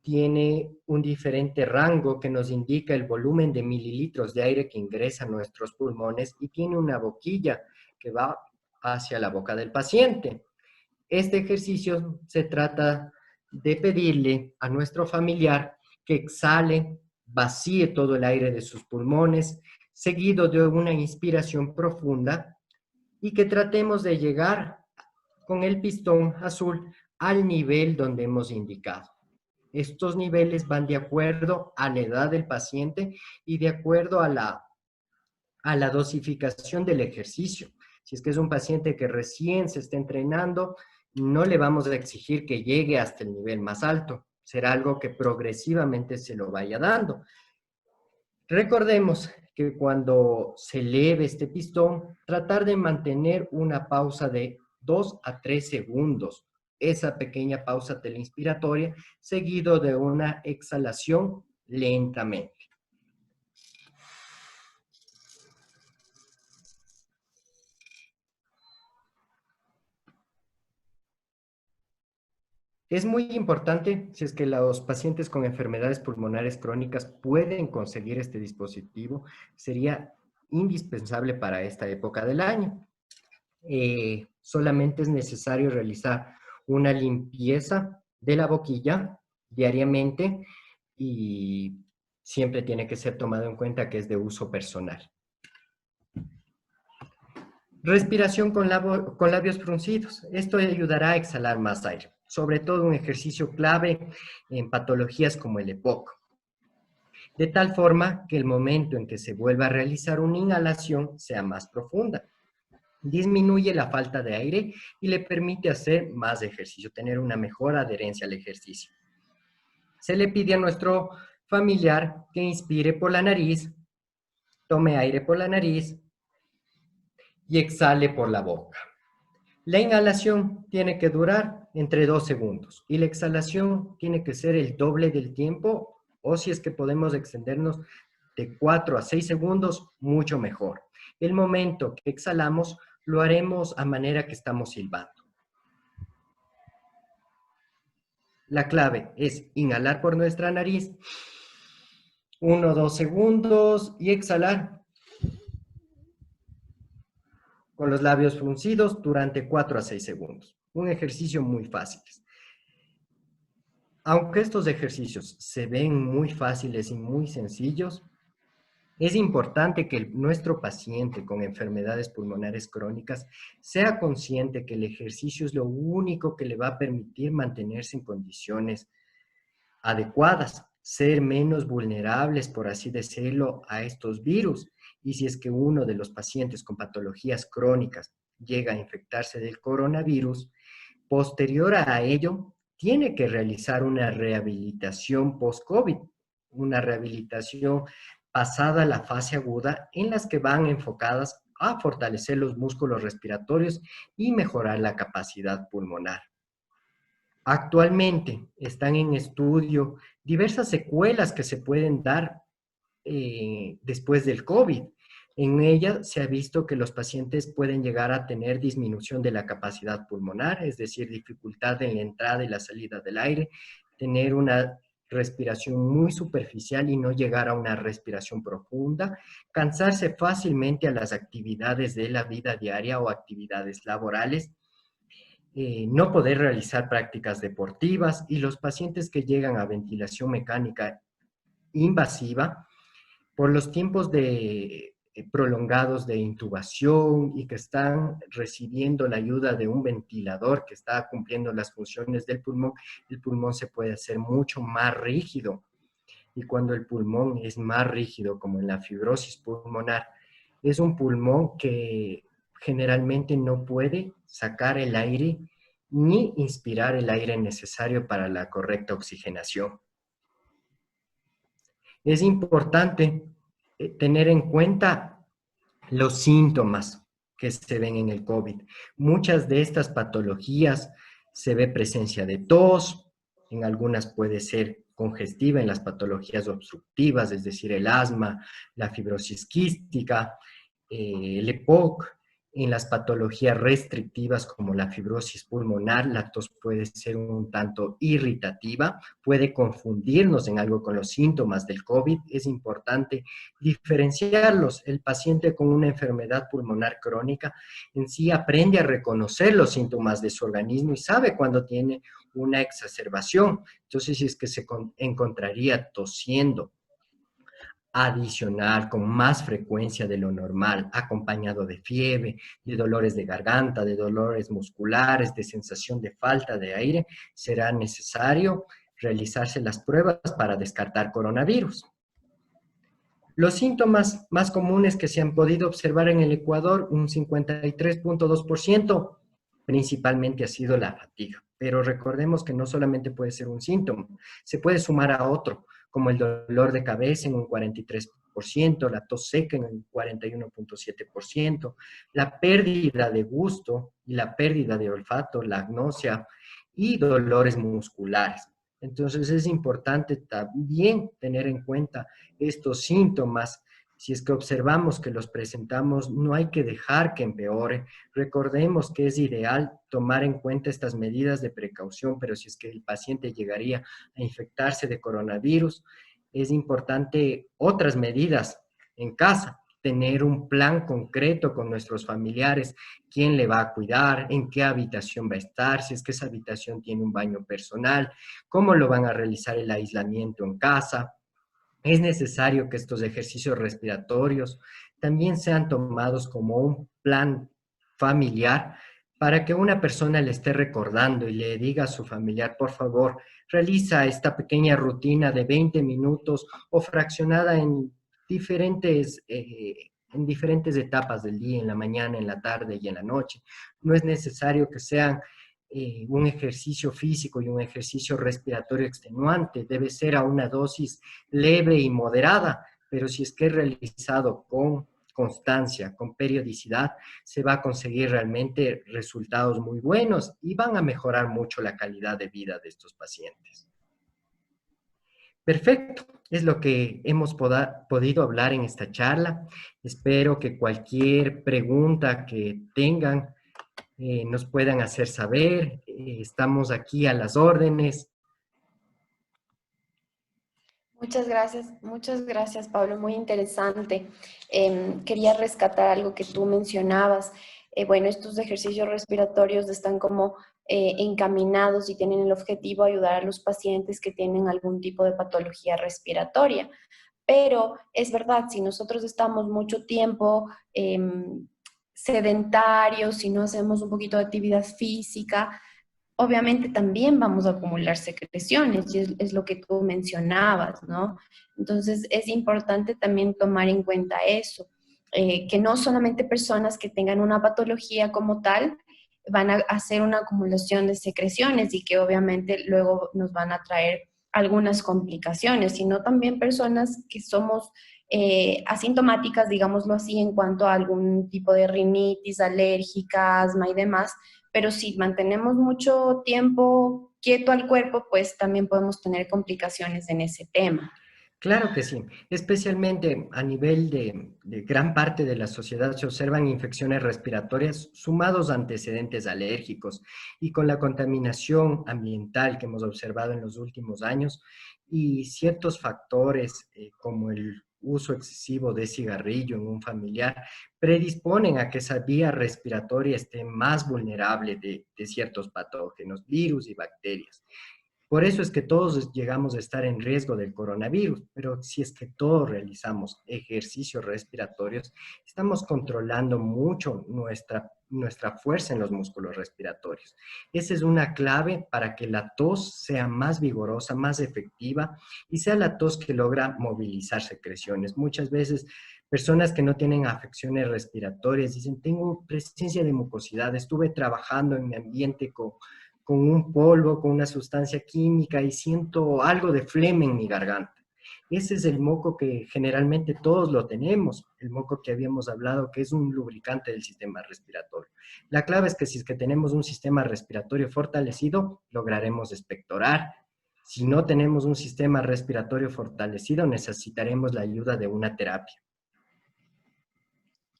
Speaker 2: tiene un diferente rango que nos indica el volumen de mililitros de aire que ingresa a nuestros pulmones y tiene una boquilla que va hacia la boca del paciente. Este ejercicio se trata de pedirle a nuestro familiar que exhale, vacíe todo el aire de sus pulmones, seguido de una inspiración profunda y que tratemos de llegar con el pistón azul al nivel donde hemos indicado. Estos niveles van de acuerdo a la edad del paciente y de acuerdo a la dosificación del ejercicio. Si es que es un paciente que recién se está entrenando, no le vamos a exigir que llegue hasta el nivel más alto. Será algo que progresivamente se lo vaya dando. Recordemos que cuando se eleve este pistón, tratar de mantener una pausa de 2 a 3 segundos. Esa pequeña pausa teleinspiratoria, seguido de una exhalación lentamente. Es muy importante, si es que los pacientes con enfermedades pulmonares crónicas pueden conseguir este dispositivo, sería indispensable para esta época del año. Solamente es necesario realizar una limpieza de la boquilla diariamente y siempre tiene que ser tomado en cuenta que es de uso personal. Respiración con labios fruncidos. Esto ayudará a exhalar más aire, sobre todo un ejercicio clave en patologías como el EPOC. de tal forma que el momento en que se vuelva a realizar una inhalación sea más profunda. Disminuye la falta de aire y le permite hacer más ejercicio, tener una mejor adherencia al ejercicio. Se le pide a nuestro familiar que inspire por la nariz, tome aire por la nariz y exhale por la boca. La inhalación tiene que durar entre 2 segundos y la exhalación tiene que ser el doble del tiempo, o si es que podemos extendernos de 4 a 6 segundos, mucho mejor. El momento que exhalamos lo haremos a manera que estamos silbando. La clave es inhalar por nuestra nariz 1 o 2 segundos y exhalar con los labios fruncidos durante 4 a 6 segundos. Un ejercicio muy fácil. Aunque estos ejercicios se ven muy fáciles y muy sencillos, es importante que nuestro paciente con enfermedades pulmonares crónicas sea consciente que el ejercicio es lo único que le va a permitir mantenerse en condiciones adecuadas, ser menos vulnerables, por así decirlo, a estos virus. Y si es que uno de los pacientes con patologías crónicas llega a infectarse del coronavirus, posterior a ello, tiene que realizar una rehabilitación post-COVID, una rehabilitación pasada a la fase aguda, en las que van enfocadas a fortalecer los músculos respiratorios y mejorar la capacidad pulmonar. Actualmente están en estudio diversas secuelas que se pueden dar después del COVID. En ella se ha visto que los pacientes pueden llegar a tener disminución de la capacidad pulmonar, es decir, dificultad en la entrada y la salida del aire, tener una respiración muy superficial y no llegar a una respiración profunda, cansarse fácilmente a las actividades de la vida diaria o actividades laborales, no poder realizar prácticas deportivas, y los pacientes que llegan a ventilación mecánica invasiva por los tiempos prolongados de intubación y que están recibiendo la ayuda de un ventilador que está cumpliendo las funciones del pulmón, el pulmón se puede hacer mucho más rígido. Y cuando el pulmón es más rígido, como en la fibrosis pulmonar, es un pulmón que generalmente no puede sacar el aire ni inspirar el aire necesario para la correcta oxigenación. Es importante tener en cuenta los síntomas que se ven en el COVID. Muchas de estas patologías se ve presencia de tos, en algunas puede ser congestiva, en las patologías obstructivas, es decir, el asma, la fibrosis quística, el EPOC. En las patologías restrictivas como la fibrosis pulmonar, la tos puede ser un tanto irritativa, puede confundirnos en algo con los síntomas del COVID. Es importante diferenciarlos. El paciente con una enfermedad pulmonar crónica en sí aprende a reconocer los síntomas de su organismo y sabe cuando tiene una exacerbación. Entonces, si es que se encontraría tosiendo adicional, con más frecuencia de lo normal, acompañado de fiebre, de dolores de garganta, de dolores musculares, de sensación de falta de aire, será necesario realizarse las pruebas para descartar coronavirus. Los síntomas más comunes que se han podido observar en el Ecuador, un 53.2%, principalmente ha sido la fatiga. Pero recordemos que no solamente puede ser un síntoma, se puede sumar a otro, como el dolor de cabeza en un 43%, la tos seca en un 41.7%, la pérdida de gusto y la pérdida de olfato, la agnosia y dolores musculares. Entonces es importante también tener en cuenta estos síntomas. Si es que observamos que los presentamos, no hay que dejar que empeore. Recordemos que es ideal tomar en cuenta estas medidas de precaución, pero si es que el paciente llegaría a infectarse de coronavirus, es importante otras medidas en casa, tener un plan concreto con nuestros familiares, quién le va a cuidar, en qué habitación va a estar, si es que esa habitación tiene un baño personal, cómo lo van a realizar el aislamiento en casa. Es necesario que estos ejercicios respiratorios también sean tomados como un plan familiar para que una persona le esté recordando y le diga a su familiar, por favor, realiza esta pequeña rutina de 20 minutos o fraccionada en diferentes etapas del día, en la mañana, en la tarde y en la noche. No es necesario que sean un ejercicio físico y un ejercicio respiratorio extenuante, debe ser a una dosis leve y moderada, pero si es que es realizado con constancia, con periodicidad, se va a conseguir realmente resultados muy buenos y van a mejorar mucho la calidad de vida de estos pacientes. Perfecto, es lo que hemos podido hablar en esta charla. Espero que cualquier pregunta que tengan nos puedan hacer saber. Estamos aquí a las órdenes.
Speaker 1: Muchas gracias, Pablo, muy interesante. Quería rescatar algo que tú mencionabas. Bueno, estos ejercicios respiratorios están como encaminados y tienen el objetivo de ayudar a los pacientes que tienen algún tipo de patología respiratoria. Pero es verdad, si nosotros estamos mucho tiempo sedentarios, si no hacemos un poquito de actividad física, obviamente también vamos a acumular secreciones, y es lo que tú mencionabas, ¿no? Entonces es importante también tomar en cuenta eso, que no solamente personas que tengan una patología como tal van a hacer una acumulación de secreciones y que obviamente luego nos van a traer algunas complicaciones, sino también personas que somos asintomáticas, digámoslo así, en cuanto a algún tipo de rinitis alérgica, asma y demás, pero si mantenemos mucho tiempo quieto al cuerpo, pues también podemos tener complicaciones en ese tema.
Speaker 2: Claro que sí, especialmente a nivel de gran parte de la sociedad se observan infecciones respiratorias sumados a antecedentes alérgicos y con la contaminación ambiental que hemos observado en los últimos años y ciertos factores como el uso excesivo de cigarrillo en un familiar predisponen a que esa vía respiratoria esté más vulnerable de ciertos patógenos, virus y bacterias. Por eso es que todos llegamos a estar en riesgo del coronavirus, pero si es que todos realizamos ejercicios respiratorios, estamos controlando mucho nuestra fuerza en los músculos respiratorios. Esa es una clave para que la tos sea más vigorosa, más efectiva y sea la tos que logra movilizar secreciones. Muchas veces personas que no tienen afecciones respiratorias dicen, tengo presencia de mucosidad, estuve trabajando en mi ambiente con un polvo, con una sustancia química y siento algo de flema en mi garganta. Ese es el moco que generalmente todos lo tenemos, el moco que habíamos hablado, que es un lubricante del sistema respiratorio. La clave es que si es que tenemos un sistema respiratorio fortalecido, lograremos expectorar. Si no tenemos un sistema respiratorio fortalecido, necesitaremos la ayuda de una terapia.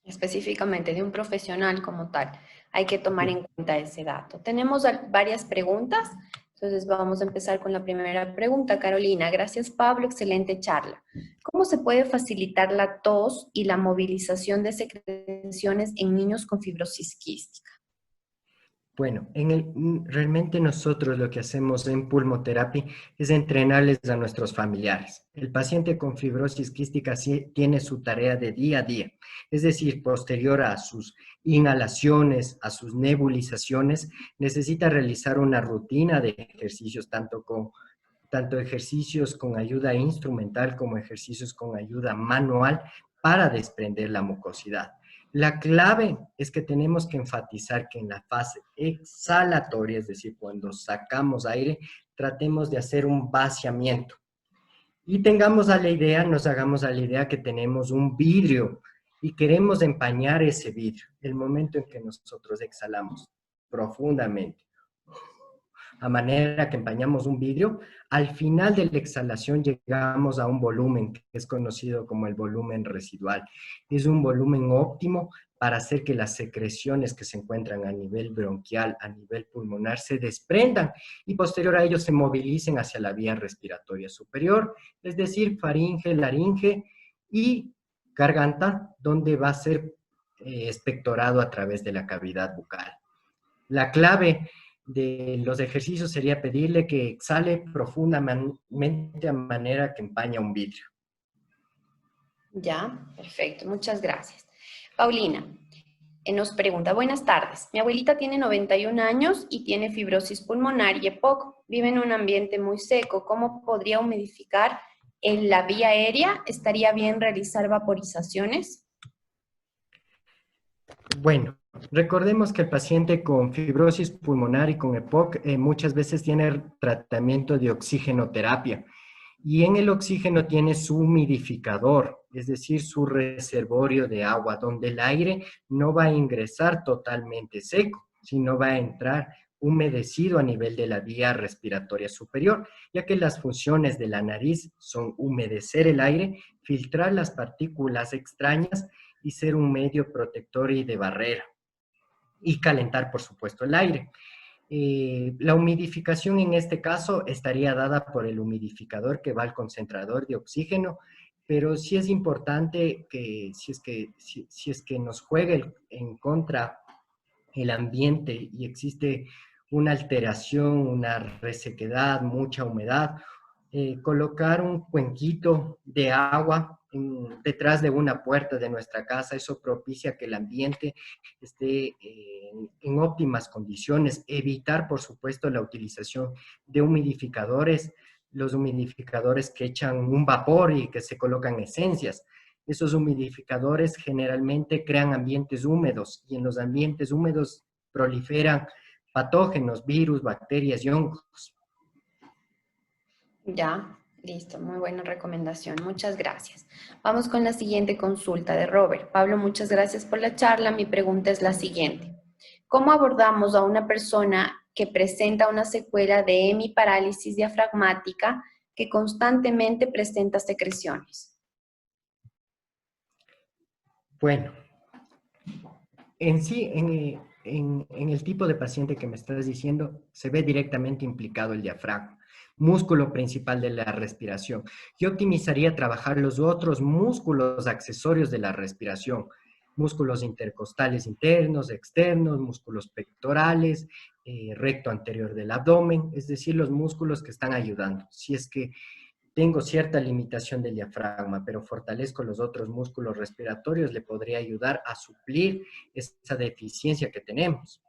Speaker 1: Específicamente de un profesional como tal. Hay que tomar en cuenta ese dato. Tenemos varias preguntas, entonces vamos a empezar con la primera pregunta. Carolina, gracias Pablo, excelente charla. ¿Cómo se puede facilitar la tos y la movilización de secreciones en niños con fibrosis quística?
Speaker 2: Bueno, realmente nosotros lo que hacemos en pulmoterapia es entrenarles a nuestros familiares. El paciente con fibrosis quística sí tiene su tarea de día a día, es decir, posterior a sus inhalaciones, a sus nebulizaciones, necesita realizar una rutina de ejercicios, tanto ejercicios con ayuda instrumental como ejercicios con ayuda manual para desprender la mucosidad. La clave es que tenemos que enfatizar que en la fase exhalatoria, es decir, cuando sacamos aire, tratemos de hacer un vaciamiento. Y nos hagamos a la idea que tenemos un vidrio y queremos empañar ese vidrio. El momento en que nosotros exhalamos profundamente, a manera que empañamos un vidrio, al final de la exhalación llegamos a un volumen que es conocido como el volumen residual. Es un volumen óptimo para hacer que las secreciones que se encuentran a nivel bronquial, a nivel pulmonar, se desprendan y posterior a ello se movilicen hacia la vía respiratoria superior, es decir, faringe, laringe y garganta, donde va a ser expectorado a través de la cavidad bucal. La clave de los ejercicios sería pedirle que exhale profundamente a manera que empaña un vidrio.
Speaker 1: Ya, perfecto, muchas gracias. Paulina, nos pregunta, buenas tardes, mi abuelita tiene 91 años y tiene fibrosis pulmonar y EPOC, vive en un ambiente muy seco, ¿cómo podría humidificar en la vía aérea? ¿Estaría bien realizar vaporizaciones?
Speaker 2: Bueno, recordemos que el paciente con fibrosis pulmonar y con EPOC muchas veces tiene tratamiento de oxigenoterapia y en el oxígeno tiene su humidificador, es decir, su reservorio de agua, donde el aire no va a ingresar totalmente seco, sino va a entrar humedecido a nivel de la vía respiratoria superior, ya que las funciones de la nariz son humedecer el aire, filtrar las partículas extrañas y ser un medio protector y de barrera, y calentar, por supuesto, el aire. La humidificación en este caso estaría dada por el humidificador que va al concentrador de oxígeno, pero sí es importante que si es que nos juega en contra el ambiente y existe una alteración, una resequedad, mucha humedad, colocar un cuenquito de agua detrás de una puerta de nuestra casa, eso propicia que el ambiente esté en óptimas condiciones. Evitar, por supuesto, la utilización de humidificadores, los humidificadores que echan un vapor y que se colocan esencias. Esos humidificadores generalmente crean ambientes húmedos y en los ambientes húmedos proliferan patógenos, virus, bacterias y hongos.
Speaker 1: Ya, listo, muy buena recomendación, muchas gracias. Vamos con la siguiente consulta de Robert. Pablo, muchas gracias por la charla. Mi pregunta es la siguiente. ¿Cómo abordamos a una persona que presenta una secuela de hemiparálisis diafragmática que constantemente presenta secreciones?
Speaker 2: Bueno, en sí, en el tipo de paciente que me estás diciendo, se ve directamente implicado el diafragma, músculo principal de la respiración. Yo optimizaría trabajar los otros músculos accesorios de la respiración, músculos intercostales internos, externos, músculos pectorales, recto anterior del abdomen, es decir, los músculos que están ayudando. Si es que tengo cierta limitación del diafragma, pero fortalezco los otros músculos respiratorios, le podría ayudar a suplir esa deficiencia que tenemos.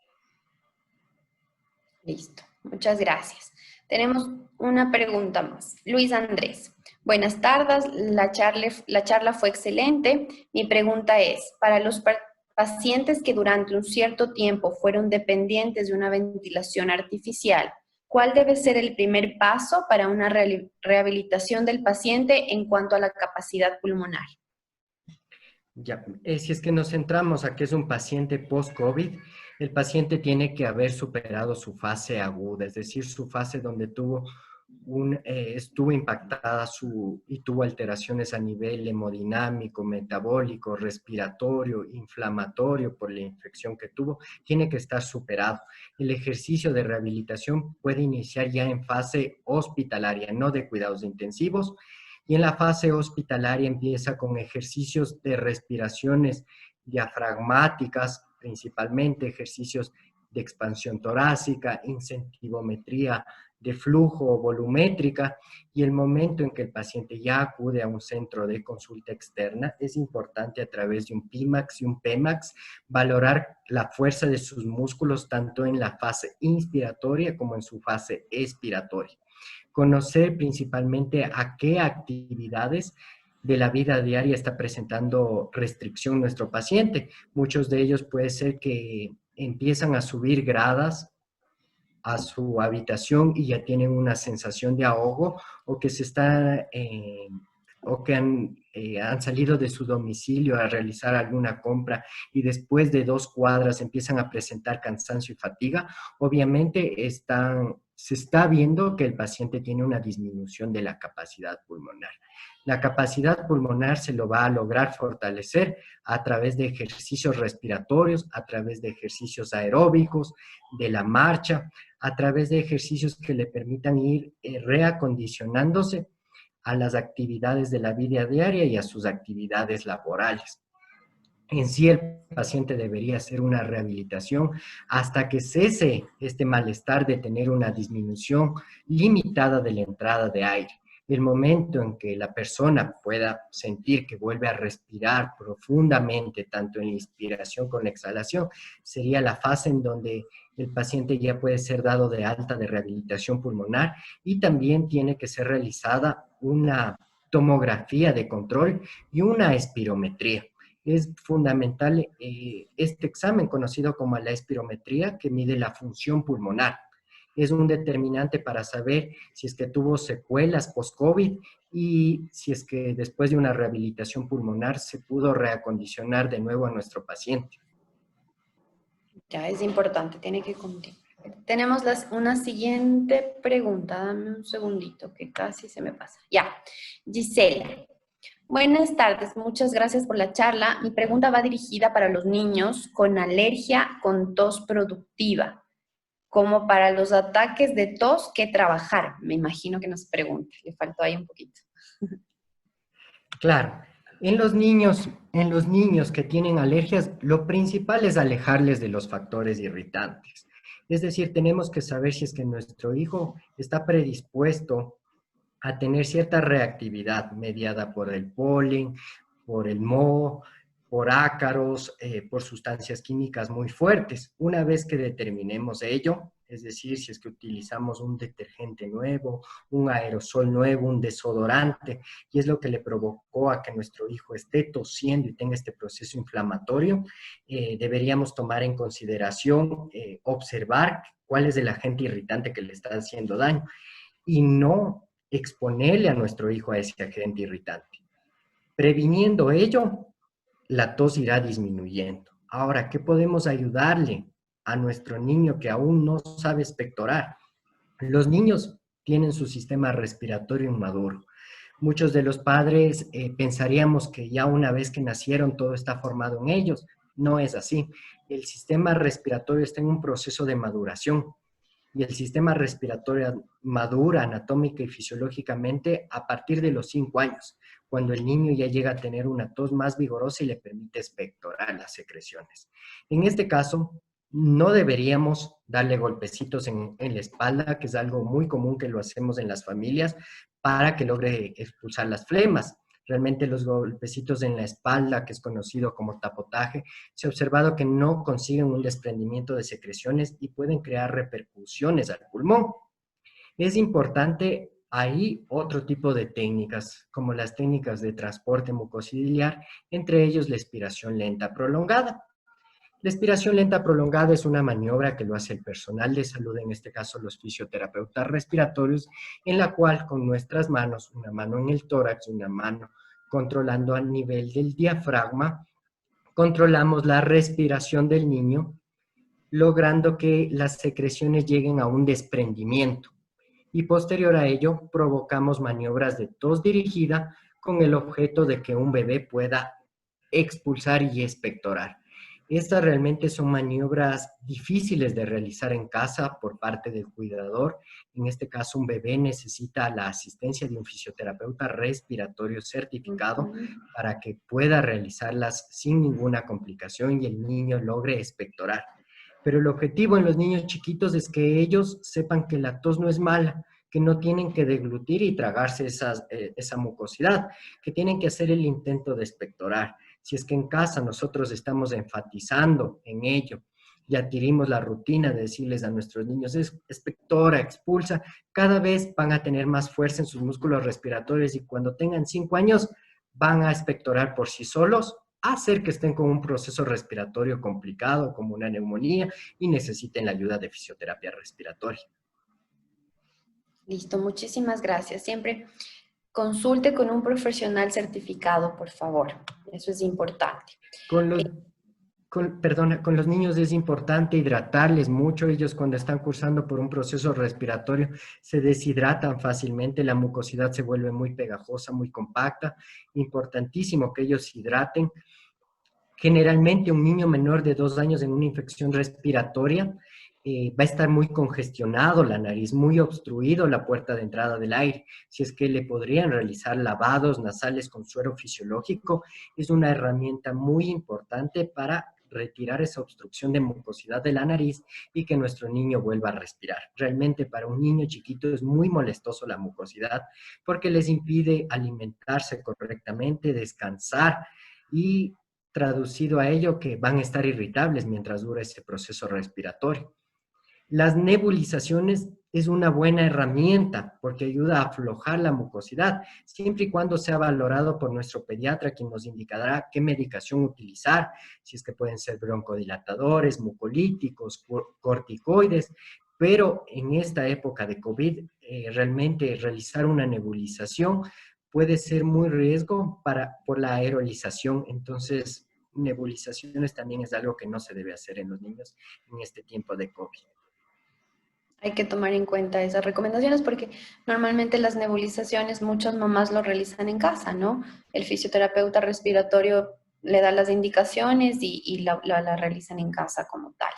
Speaker 1: Listo, muchas gracias. Tenemos una pregunta más. Luis Andrés. Buenas tardes, la charla fue excelente. Mi pregunta es, para los pacientes que durante un cierto tiempo fueron dependientes de una ventilación artificial, ¿cuál debe ser el primer paso para una rehabilitación del paciente en cuanto a la capacidad pulmonar?
Speaker 2: Ya, si es que nos centramos a que es un paciente post-COVID, el paciente tiene que haber superado su fase aguda, es decir, su fase donde estuvo impactada y tuvo alteraciones a nivel hemodinámico, metabólico, respiratorio, inflamatorio por la infección que tuvo, tiene que estar superado. El ejercicio de rehabilitación puede iniciar ya en fase hospitalaria, no de cuidados intensivos, y en la fase hospitalaria empieza con ejercicios de respiraciones diafragmáticas, principalmente ejercicios de expansión torácica, incentivometría de flujo volumétrica, y el momento en que el paciente ya acude a un centro de consulta externa, es importante a través de un PIMAX y un PEMAX valorar la fuerza de sus músculos tanto en la fase inspiratoria como en su fase expiratoria. Conocer principalmente a qué actividades de la vida diaria está presentando restricción nuestro paciente. Muchos de ellos puede ser que empiezan a subir gradas a su habitación y ya tienen una sensación de ahogo o que han salido de su domicilio a realizar alguna compra y después de 2 cuadras empiezan a presentar cansancio y fatiga. Obviamente se está viendo que el paciente tiene una disminución de la capacidad pulmonar. La capacidad pulmonar se lo va a lograr fortalecer a través de ejercicios respiratorios, a través de ejercicios aeróbicos, de la marcha, a través de ejercicios que le permitan ir reacondicionándose a las actividades de la vida diaria y a sus actividades laborales. En sí, el paciente debería hacer una rehabilitación hasta que cese este malestar de tener una disminución limitada de la entrada de aire. El momento en que la persona pueda sentir que vuelve a respirar profundamente, tanto en la inspiración como en la exhalación, sería la fase en donde el paciente ya puede ser dado de alta de rehabilitación pulmonar y también tiene que ser realizada una tomografía de control y una espirometría. Es fundamental este examen conocido como la espirometría, que mide la función pulmonar. Es un determinante para saber si es que tuvo secuelas post-COVID y si es que después de una rehabilitación pulmonar se pudo reacondicionar de nuevo a nuestro paciente.
Speaker 1: Ya es importante, tiene que continuar. Tenemos una siguiente pregunta. Dame un segundito que casi se me pasa. Ya, Gisela. Buenas tardes, muchas gracias por la charla. Mi pregunta va dirigida para los niños con alergia con tos productiva. Como para los ataques de tos, ¿qué trabajar? Me imagino que nos pregunta, le faltó ahí un poquito.
Speaker 2: Claro, en los niños que tienen alergias, lo principal es alejarles de los factores irritantes. Es decir, tenemos que saber si es que nuestro hijo está predispuesto a tener cierta reactividad mediada por el polen, por el moho, por ácaros, por sustancias químicas muy fuertes. Una vez que determinemos ello, es decir, si es que utilizamos un detergente nuevo, un aerosol nuevo, un desodorante, y es lo que le provocó a que nuestro hijo esté tosiendo y tenga este proceso inflamatorio, deberíamos tomar en consideración, observar cuál es el agente irritante que le está haciendo daño y no exponerle a nuestro hijo a ese agente irritante. Previniendo ello, la tos irá disminuyendo. Ahora, ¿qué podemos ayudarle a nuestro niño que aún no sabe expectorar? Los niños tienen su sistema respiratorio inmaduro. Muchos de los padres pensaríamos que ya una vez que nacieron todo está formado en ellos. No es así. El sistema respiratorio está en un proceso de maduración y el sistema respiratorio madura anatómica y fisiológicamente a partir de los 5 años, cuando el niño ya llega a tener una tos más vigorosa y le permite expectorar las secreciones. En este caso, no deberíamos darle golpecitos en la espalda, que es algo muy común que lo hacemos en las familias, para que logre expulsar las flemas. Realmente los golpecitos en la espalda, que es conocido como tapotaje, se ha observado que no consiguen un desprendimiento de secreciones y pueden crear repercusiones al pulmón. Es importante ahí otro tipo de técnicas, como las técnicas de transporte mucociliar, entre ellos la expiración lenta prolongada. La expiración lenta prolongada es una maniobra que lo hace el personal de salud, en este caso los fisioterapeutas respiratorios, en la cual con nuestras manos, una mano en el tórax y una mano controlando a nivel del diafragma, controlamos la respiración del niño, logrando que las secreciones lleguen a un desprendimiento. Y posterior a ello, provocamos maniobras de tos dirigida con el objeto de que un bebé pueda expulsar y expectorar. Estas realmente son maniobras difíciles de realizar en casa por parte del cuidador. En este caso, un bebé necesita la asistencia de un fisioterapeuta respiratorio certificado para que pueda realizarlas sin ninguna complicación y el niño logre expectorar. Pero el objetivo en los niños chiquitos es que ellos sepan que la tos no es mala, que no tienen que deglutir y tragarse esa mucosidad, que tienen que hacer el intento de expectorar. Si es que en casa nosotros estamos enfatizando en ello y adquirimos la rutina de decirles a nuestros niños, expectora, expulsa, cada vez van a tener más fuerza en sus músculos respiratorios y cuando tengan 5 años van a expectorar por sí solos, a hacer que estén con un proceso respiratorio complicado como una neumonía y necesiten la ayuda de fisioterapia respiratoria.
Speaker 1: Listo, muchísimas gracias. Siempre consulte con un profesional certificado, por favor. Eso es importante.
Speaker 2: Con los niños es importante hidratarles mucho. Ellos cuando están cursando por un proceso respiratorio se deshidratan fácilmente, la mucosidad se vuelve muy pegajosa, muy compacta. Importantísimo que ellos se hidraten. Generalmente un niño menor de 2 años en una infección respiratoria va a estar muy congestionado la nariz, muy obstruido la puerta de entrada del aire. Si es que le podrían realizar lavados nasales con suero fisiológico, es una herramienta muy importante para retirar esa obstrucción de mucosidad de la nariz y que nuestro niño vuelva a respirar. Realmente para un niño chiquito es muy molestoso la mucosidad porque les impide alimentarse correctamente, descansar y traducido a ello que van a estar irritables mientras dura ese proceso respiratorio. Las nebulizaciones es una buena herramienta porque ayuda a aflojar la mucosidad, siempre y cuando sea valorado por nuestro pediatra, quien nos indicará qué medicación utilizar, si es que pueden ser broncodilatadores, mucolíticos, corticoides, pero en esta época de COVID, realmente realizar una nebulización puede ser muy riesgo por la aerolización, entonces nebulizaciones también es algo que no se debe hacer en los niños en este tiempo de COVID.
Speaker 1: Hay que tomar en cuenta esas recomendaciones porque normalmente las nebulizaciones muchas mamás lo realizan en casa, ¿no? El fisioterapeuta respiratorio le da las indicaciones y la realizan en casa como tal.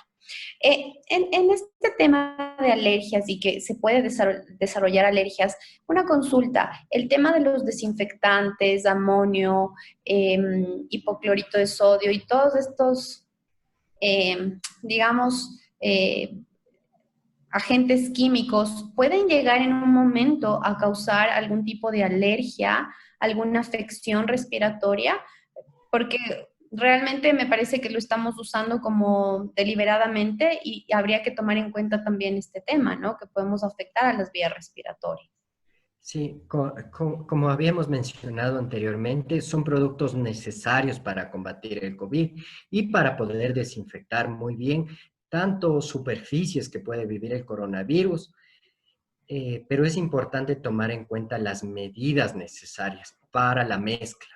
Speaker 1: En este tema de alergias y que se puede desarrollar alergias, una consulta, el tema de los desinfectantes, amonio, hipoclorito de sodio y todos estos, digamos, agentes químicos pueden llegar en un momento a causar algún tipo de alergia, alguna afección respiratoria, porque realmente me parece que lo estamos usando como deliberadamente y habría que tomar en cuenta también este tema, ¿no? Que podemos afectar a las vías respiratorias.
Speaker 2: Sí, como habíamos mencionado anteriormente, son productos necesarios para combatir el COVID y para poder desinfectar muy bien tanto superficies que puede vivir el coronavirus, pero es importante tomar en cuenta las medidas necesarias para la mezcla.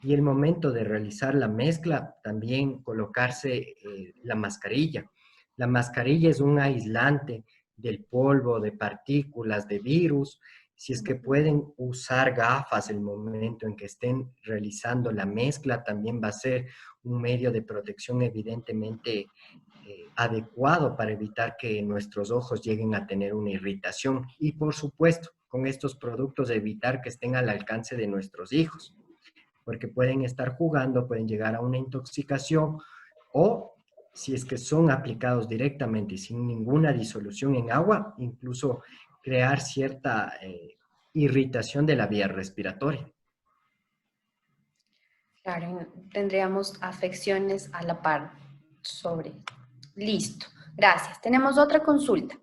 Speaker 2: Y el momento de realizar la mezcla, también colocarse la mascarilla. La mascarilla es un aislante del polvo, de partículas, de virus. Si es que pueden usar gafas el momento en que estén realizando la mezcla, también va a ser un medio de protección evidentemente adecuado para evitar que nuestros ojos lleguen a tener una irritación. Y por supuesto, con estos productos evitar que estén al alcance de nuestros hijos, porque pueden estar jugando, pueden llegar a una intoxicación o si es que son aplicados directamente sin ninguna disolución en agua, incluso crear cierta irritación de la vía respiratoria.
Speaker 1: Claro, tendríamos afecciones a la par sobre. Listo, gracias. Tenemos otra consulta.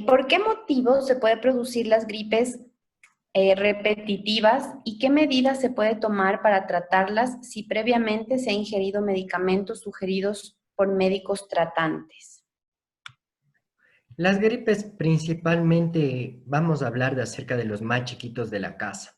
Speaker 1: ¿Por qué motivo se puede producir las gripes repetitivas y qué medidas se puede tomar para tratarlas si previamente se ha ingerido medicamentos sugeridos por médicos tratantes?
Speaker 2: Las gripes principalmente, vamos a hablar de acerca de los más chiquitos de la casa.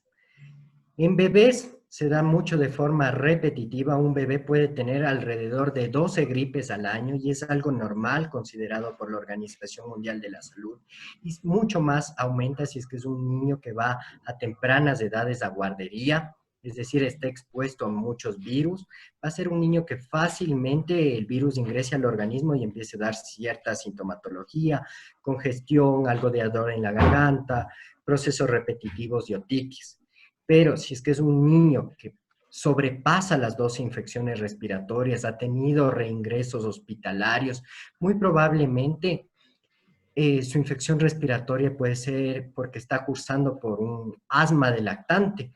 Speaker 2: En bebés se da mucho de forma repetitiva. Un bebé puede tener alrededor de 12 gripes al año y es algo normal considerado por la Organización Mundial de la Salud. Y mucho más aumenta si es que es un niño que va a tempranas edades a guardería, es decir, está expuesto a muchos virus. Va a ser un niño que fácilmente el virus ingrese al organismo y empiece a dar cierta sintomatología, congestión, algo de ardor en la garganta, procesos repetitivos de otitis. Pero si es que es un niño que sobrepasa las 12 infecciones respiratorias, ha tenido reingresos hospitalarios, muy probablemente su infección respiratoria puede ser porque está cursando por un asma de lactante,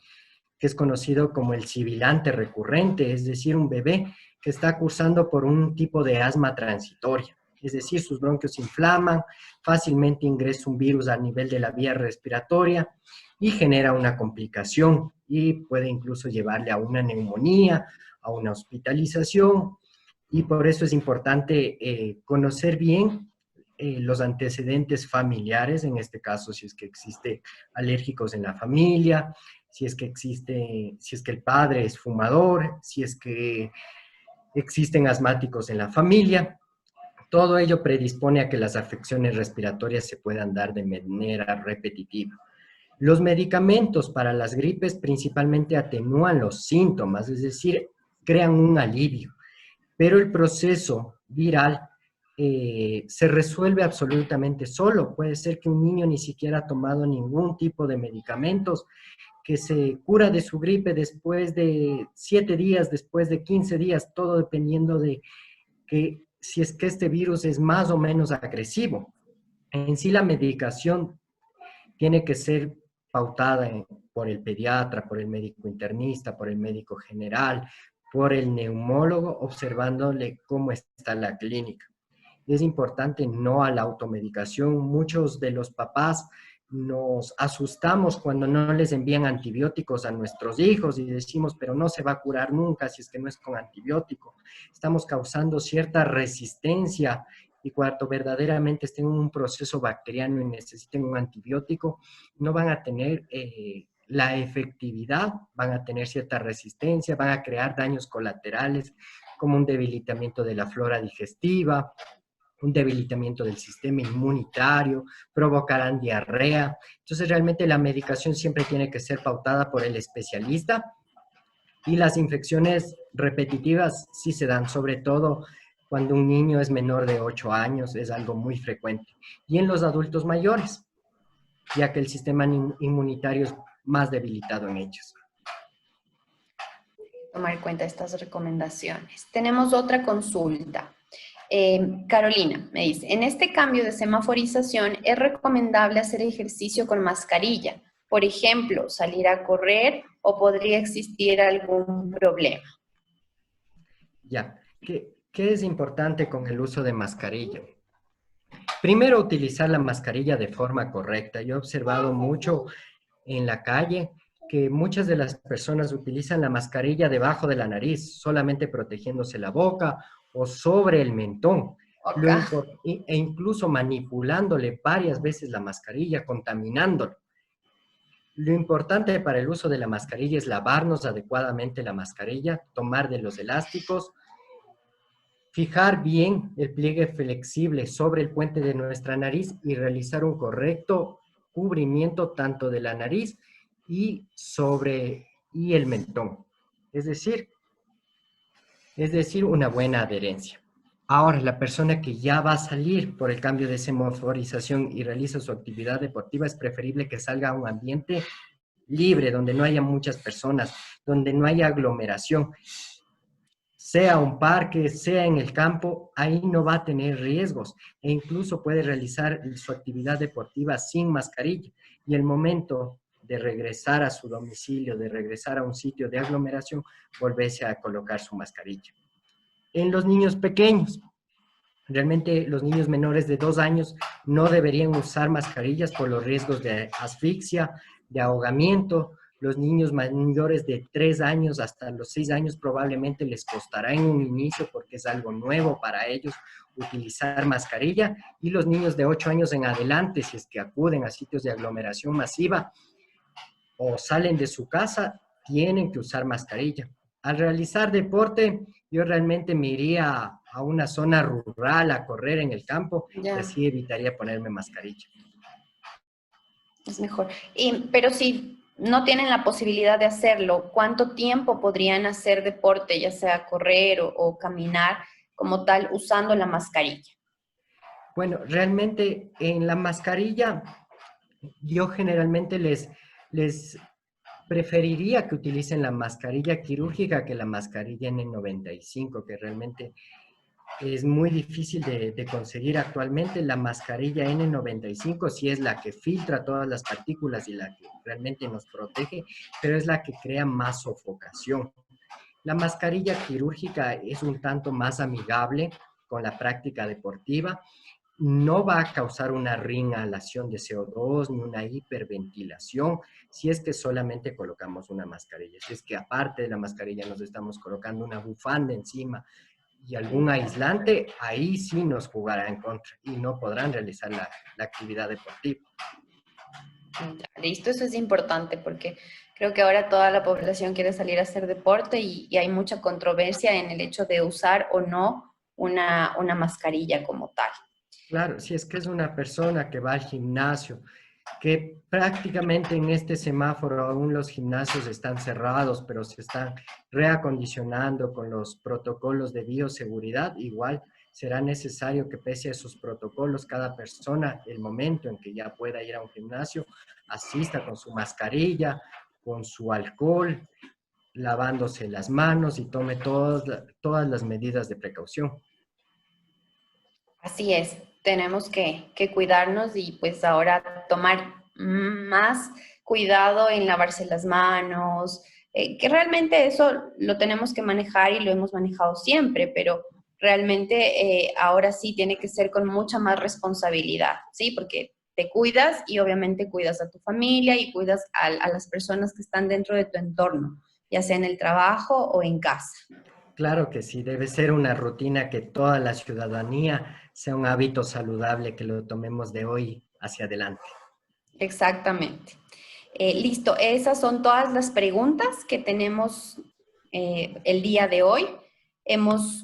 Speaker 2: que es conocido como el sibilante recurrente, es decir, un bebé que está cursando por un tipo de asma transitoria. Es decir, sus bronquios se inflaman, fácilmente ingresa un virus a nivel de la vía respiratoria y genera una complicación y puede incluso llevarle a una neumonía, a una hospitalización. Y por eso es importante conocer bien los antecedentes familiares, en este caso, si es que existe alérgicos en la familia, si es que existe, si es que el padre es fumador, si es que existen asmáticos en la familia. Todo ello predispone a que las afecciones respiratorias se puedan dar de manera repetitiva. Los medicamentos para las gripes principalmente atenúan los síntomas, es decir, crean un alivio, pero el proceso viral se resuelve absolutamente solo. Puede ser que un niño ni siquiera ha tomado ningún tipo de medicamentos, que se cura de su gripe después de 7 días, después de 15 días, todo dependiendo de que si es que este virus es más o menos agresivo. En sí la medicación tiene que ser pautada por el pediatra, por el médico internista, por el médico general, por el neumólogo, observándole cómo está la clínica. Es importante no a la automedicación. Muchos de los papás nos asustamos cuando no les envían antibióticos a nuestros hijos y decimos, pero no se va a curar nunca si es que no es con antibiótico. Estamos causando cierta resistencia y cuando verdaderamente estén en un proceso bacteriano y necesiten un antibiótico, no van a tener la efectividad, van a tener cierta resistencia, van a crear daños colaterales como un debilitamiento de la flora digestiva, un debilitamiento del sistema inmunitario, provocarán diarrea. Entonces, realmente la medicación siempre tiene que ser pautada por el especialista y las infecciones repetitivas sí se dan, sobre todo cuando un niño es menor de 8 años, es algo muy frecuente. Y en los adultos mayores, ya que el sistema inmunitario es más debilitado en ellos.
Speaker 1: Tomar en cuenta estas recomendaciones. Tenemos otra consulta. Carolina me dice, en este cambio de semaforización es recomendable hacer ejercicio con mascarilla. Por ejemplo, salir a correr o podría existir algún problema.
Speaker 2: Ya, ¿qué es importante con el uso de mascarilla? Primero, utilizar la mascarilla de forma correcta. Yo he observado mucho en la calle que muchas de las personas utilizan la mascarilla debajo de la nariz, solamente protegiéndose la boca o sobre el mentón,
Speaker 1: Okay.
Speaker 2: e incluso manipulándole varias veces la mascarilla, contaminándolo. Lo importante para el uso de la mascarilla es lavarnos adecuadamente la mascarilla, tomar de los elásticos, fijar bien el pliegue flexible sobre el puente de nuestra nariz y realizar un correcto cubrimiento tanto de la nariz y el mentón. Es decir, una buena adherencia. Ahora, la persona que ya va a salir por el cambio de semaforización y realiza su actividad deportiva, es preferible que salga a un ambiente libre, donde no haya muchas personas, donde no haya aglomeración, sea un parque, sea en el campo, ahí no va a tener riesgos e incluso puede realizar su actividad deportiva sin mascarilla. Y el momento de regresar a su domicilio, de regresar a un sitio de aglomeración, volverse a colocar su mascarilla. En los niños pequeños, realmente los niños menores de 2 años no deberían usar mascarillas por los riesgos de asfixia, de ahogamiento. Los niños mayores de 3 años hasta los 6 años probablemente les costará en un inicio porque es algo nuevo para ellos utilizar mascarilla. Y los niños de 8 años en adelante, si es que acuden a sitios de aglomeración masiva o salen de su casa, tienen que usar mascarilla. Al realizar deporte, yo realmente me iría a una zona rural a correr en el campo y así evitaría ponerme mascarilla.
Speaker 1: Es mejor. Pero si no tienen la posibilidad de hacerlo, ¿cuánto tiempo podrían hacer deporte, ya sea correr o caminar como tal, usando la mascarilla?
Speaker 2: Bueno, realmente en la mascarilla, yo generalmente les preferiría que utilicen la mascarilla quirúrgica que la mascarilla N95, que realmente es muy difícil de conseguir actualmente. La mascarilla N95 sí es la que filtra todas las partículas y la que realmente nos protege, pero es la que crea más sofocación. La mascarilla quirúrgica es un tanto más amigable con la práctica deportiva. No va a causar una reinhalación de CO2 ni una hiperventilación si es que solamente colocamos una mascarilla. Si es que aparte de la mascarilla nos estamos colocando una bufanda encima y algún aislante, ahí sí nos jugará en contra y no podrán realizar la actividad deportiva.
Speaker 1: Listo, eso es importante porque creo que ahora toda la población quiere salir a hacer deporte y hay mucha controversia en el hecho de usar o no una mascarilla como tal.
Speaker 2: Claro, si es que es una persona que va al gimnasio, que prácticamente en este semáforo aún los gimnasios están cerrados, pero se están reacondicionando con los protocolos de bioseguridad, igual será necesario que pese a esos protocolos, cada persona, el momento en que ya pueda ir a un gimnasio, asista con su mascarilla, con su alcohol, lavándose las manos y tome todas las medidas de precaución.
Speaker 1: Así es, tenemos que cuidarnos y pues ahora tomar más cuidado en lavarse las manos, que realmente eso lo tenemos que manejar y lo hemos manejado siempre, pero realmente ahora sí tiene que ser con mucha más responsabilidad, ¿sí? Porque te cuidas y obviamente cuidas a tu familia y cuidas a las personas que están dentro de tu entorno, ya sea en el trabajo o en casa.
Speaker 2: Claro que sí, debe ser una rutina que toda la ciudadanía sea un hábito saludable que lo tomemos de hoy hacia adelante.
Speaker 1: Exactamente. Listo, esas son todas las preguntas que tenemos el día de hoy. Hemos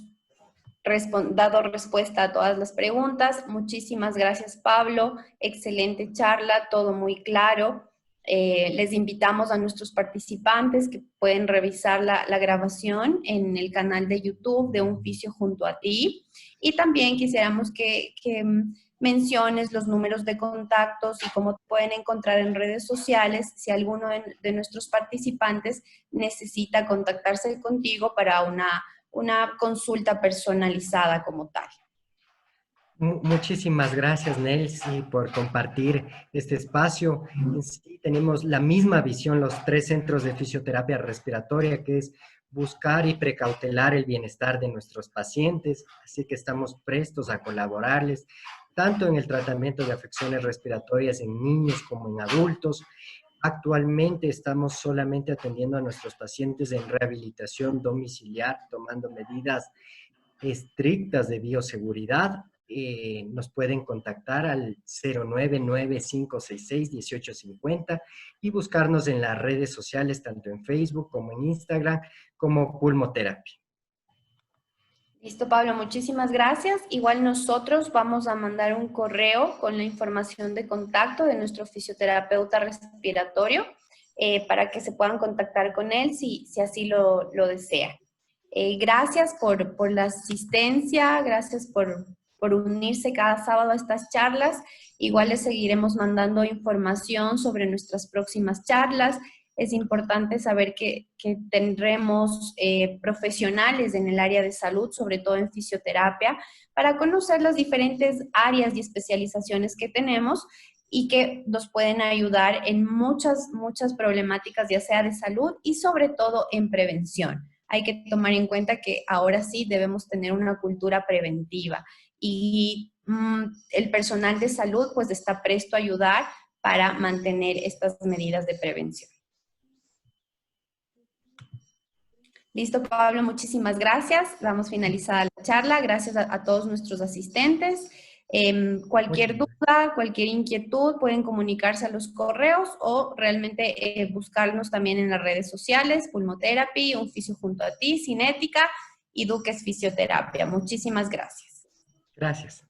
Speaker 1: dado respuesta a todas las preguntas. Muchísimas gracias, Pablo. Excelente charla, todo muy claro. Les invitamos a nuestros participantes que pueden revisar la grabación en el canal de YouTube de Un Fisio Junto a Ti. Y también quisiéramos que menciones los números de contactos y cómo te pueden encontrar en redes sociales si alguno de nuestros participantes necesita contactarse contigo para una consulta personalizada como tal.
Speaker 2: Muchísimas gracias, Nelcy, por compartir este espacio. En sí, tenemos la misma visión, los tres centros de fisioterapia respiratoria, que es buscar y precautelar el bienestar de nuestros pacientes, así que estamos prestos a colaborarles, tanto en el tratamiento de afecciones respiratorias en niños como en adultos. Actualmente estamos solamente atendiendo a nuestros pacientes en rehabilitación domiciliar, tomando medidas estrictas de bioseguridad. Nos pueden contactar al 099-566-1850 y buscarnos en las redes sociales, tanto en Facebook como en Instagram, como Pulmoterapia.
Speaker 1: Listo, Pablo, muchísimas gracias. Igual nosotros vamos a mandar un correo con la información de contacto de nuestro fisioterapeuta respiratorio para que se puedan contactar con él si así lo desea. Gracias por la asistencia, gracias por unirse cada sábado a estas charlas. Igual les seguiremos mandando información sobre nuestras próximas charlas. Es importante saber que tendremos profesionales en el área de salud, sobre todo en fisioterapia, para conocer las diferentes áreas y especializaciones que tenemos y que nos pueden ayudar en muchas problemáticas, ya sea de salud y sobre todo en prevención. Hay que tomar en cuenta que ahora sí debemos tener una cultura preventiva y el personal de salud pues está presto a ayudar para mantener estas medidas de prevención. Listo, Pablo, muchísimas gracias. Damos finalizada la charla. Gracias a todos nuestros asistentes. Cualquier duda, cualquier inquietud, pueden comunicarse a los correos o realmente buscarnos también en las redes sociales, Pulmoterapy, Un Fisio Junto a Ti, Cinética y Duques Fisioterapia. Muchísimas gracias.
Speaker 2: Gracias.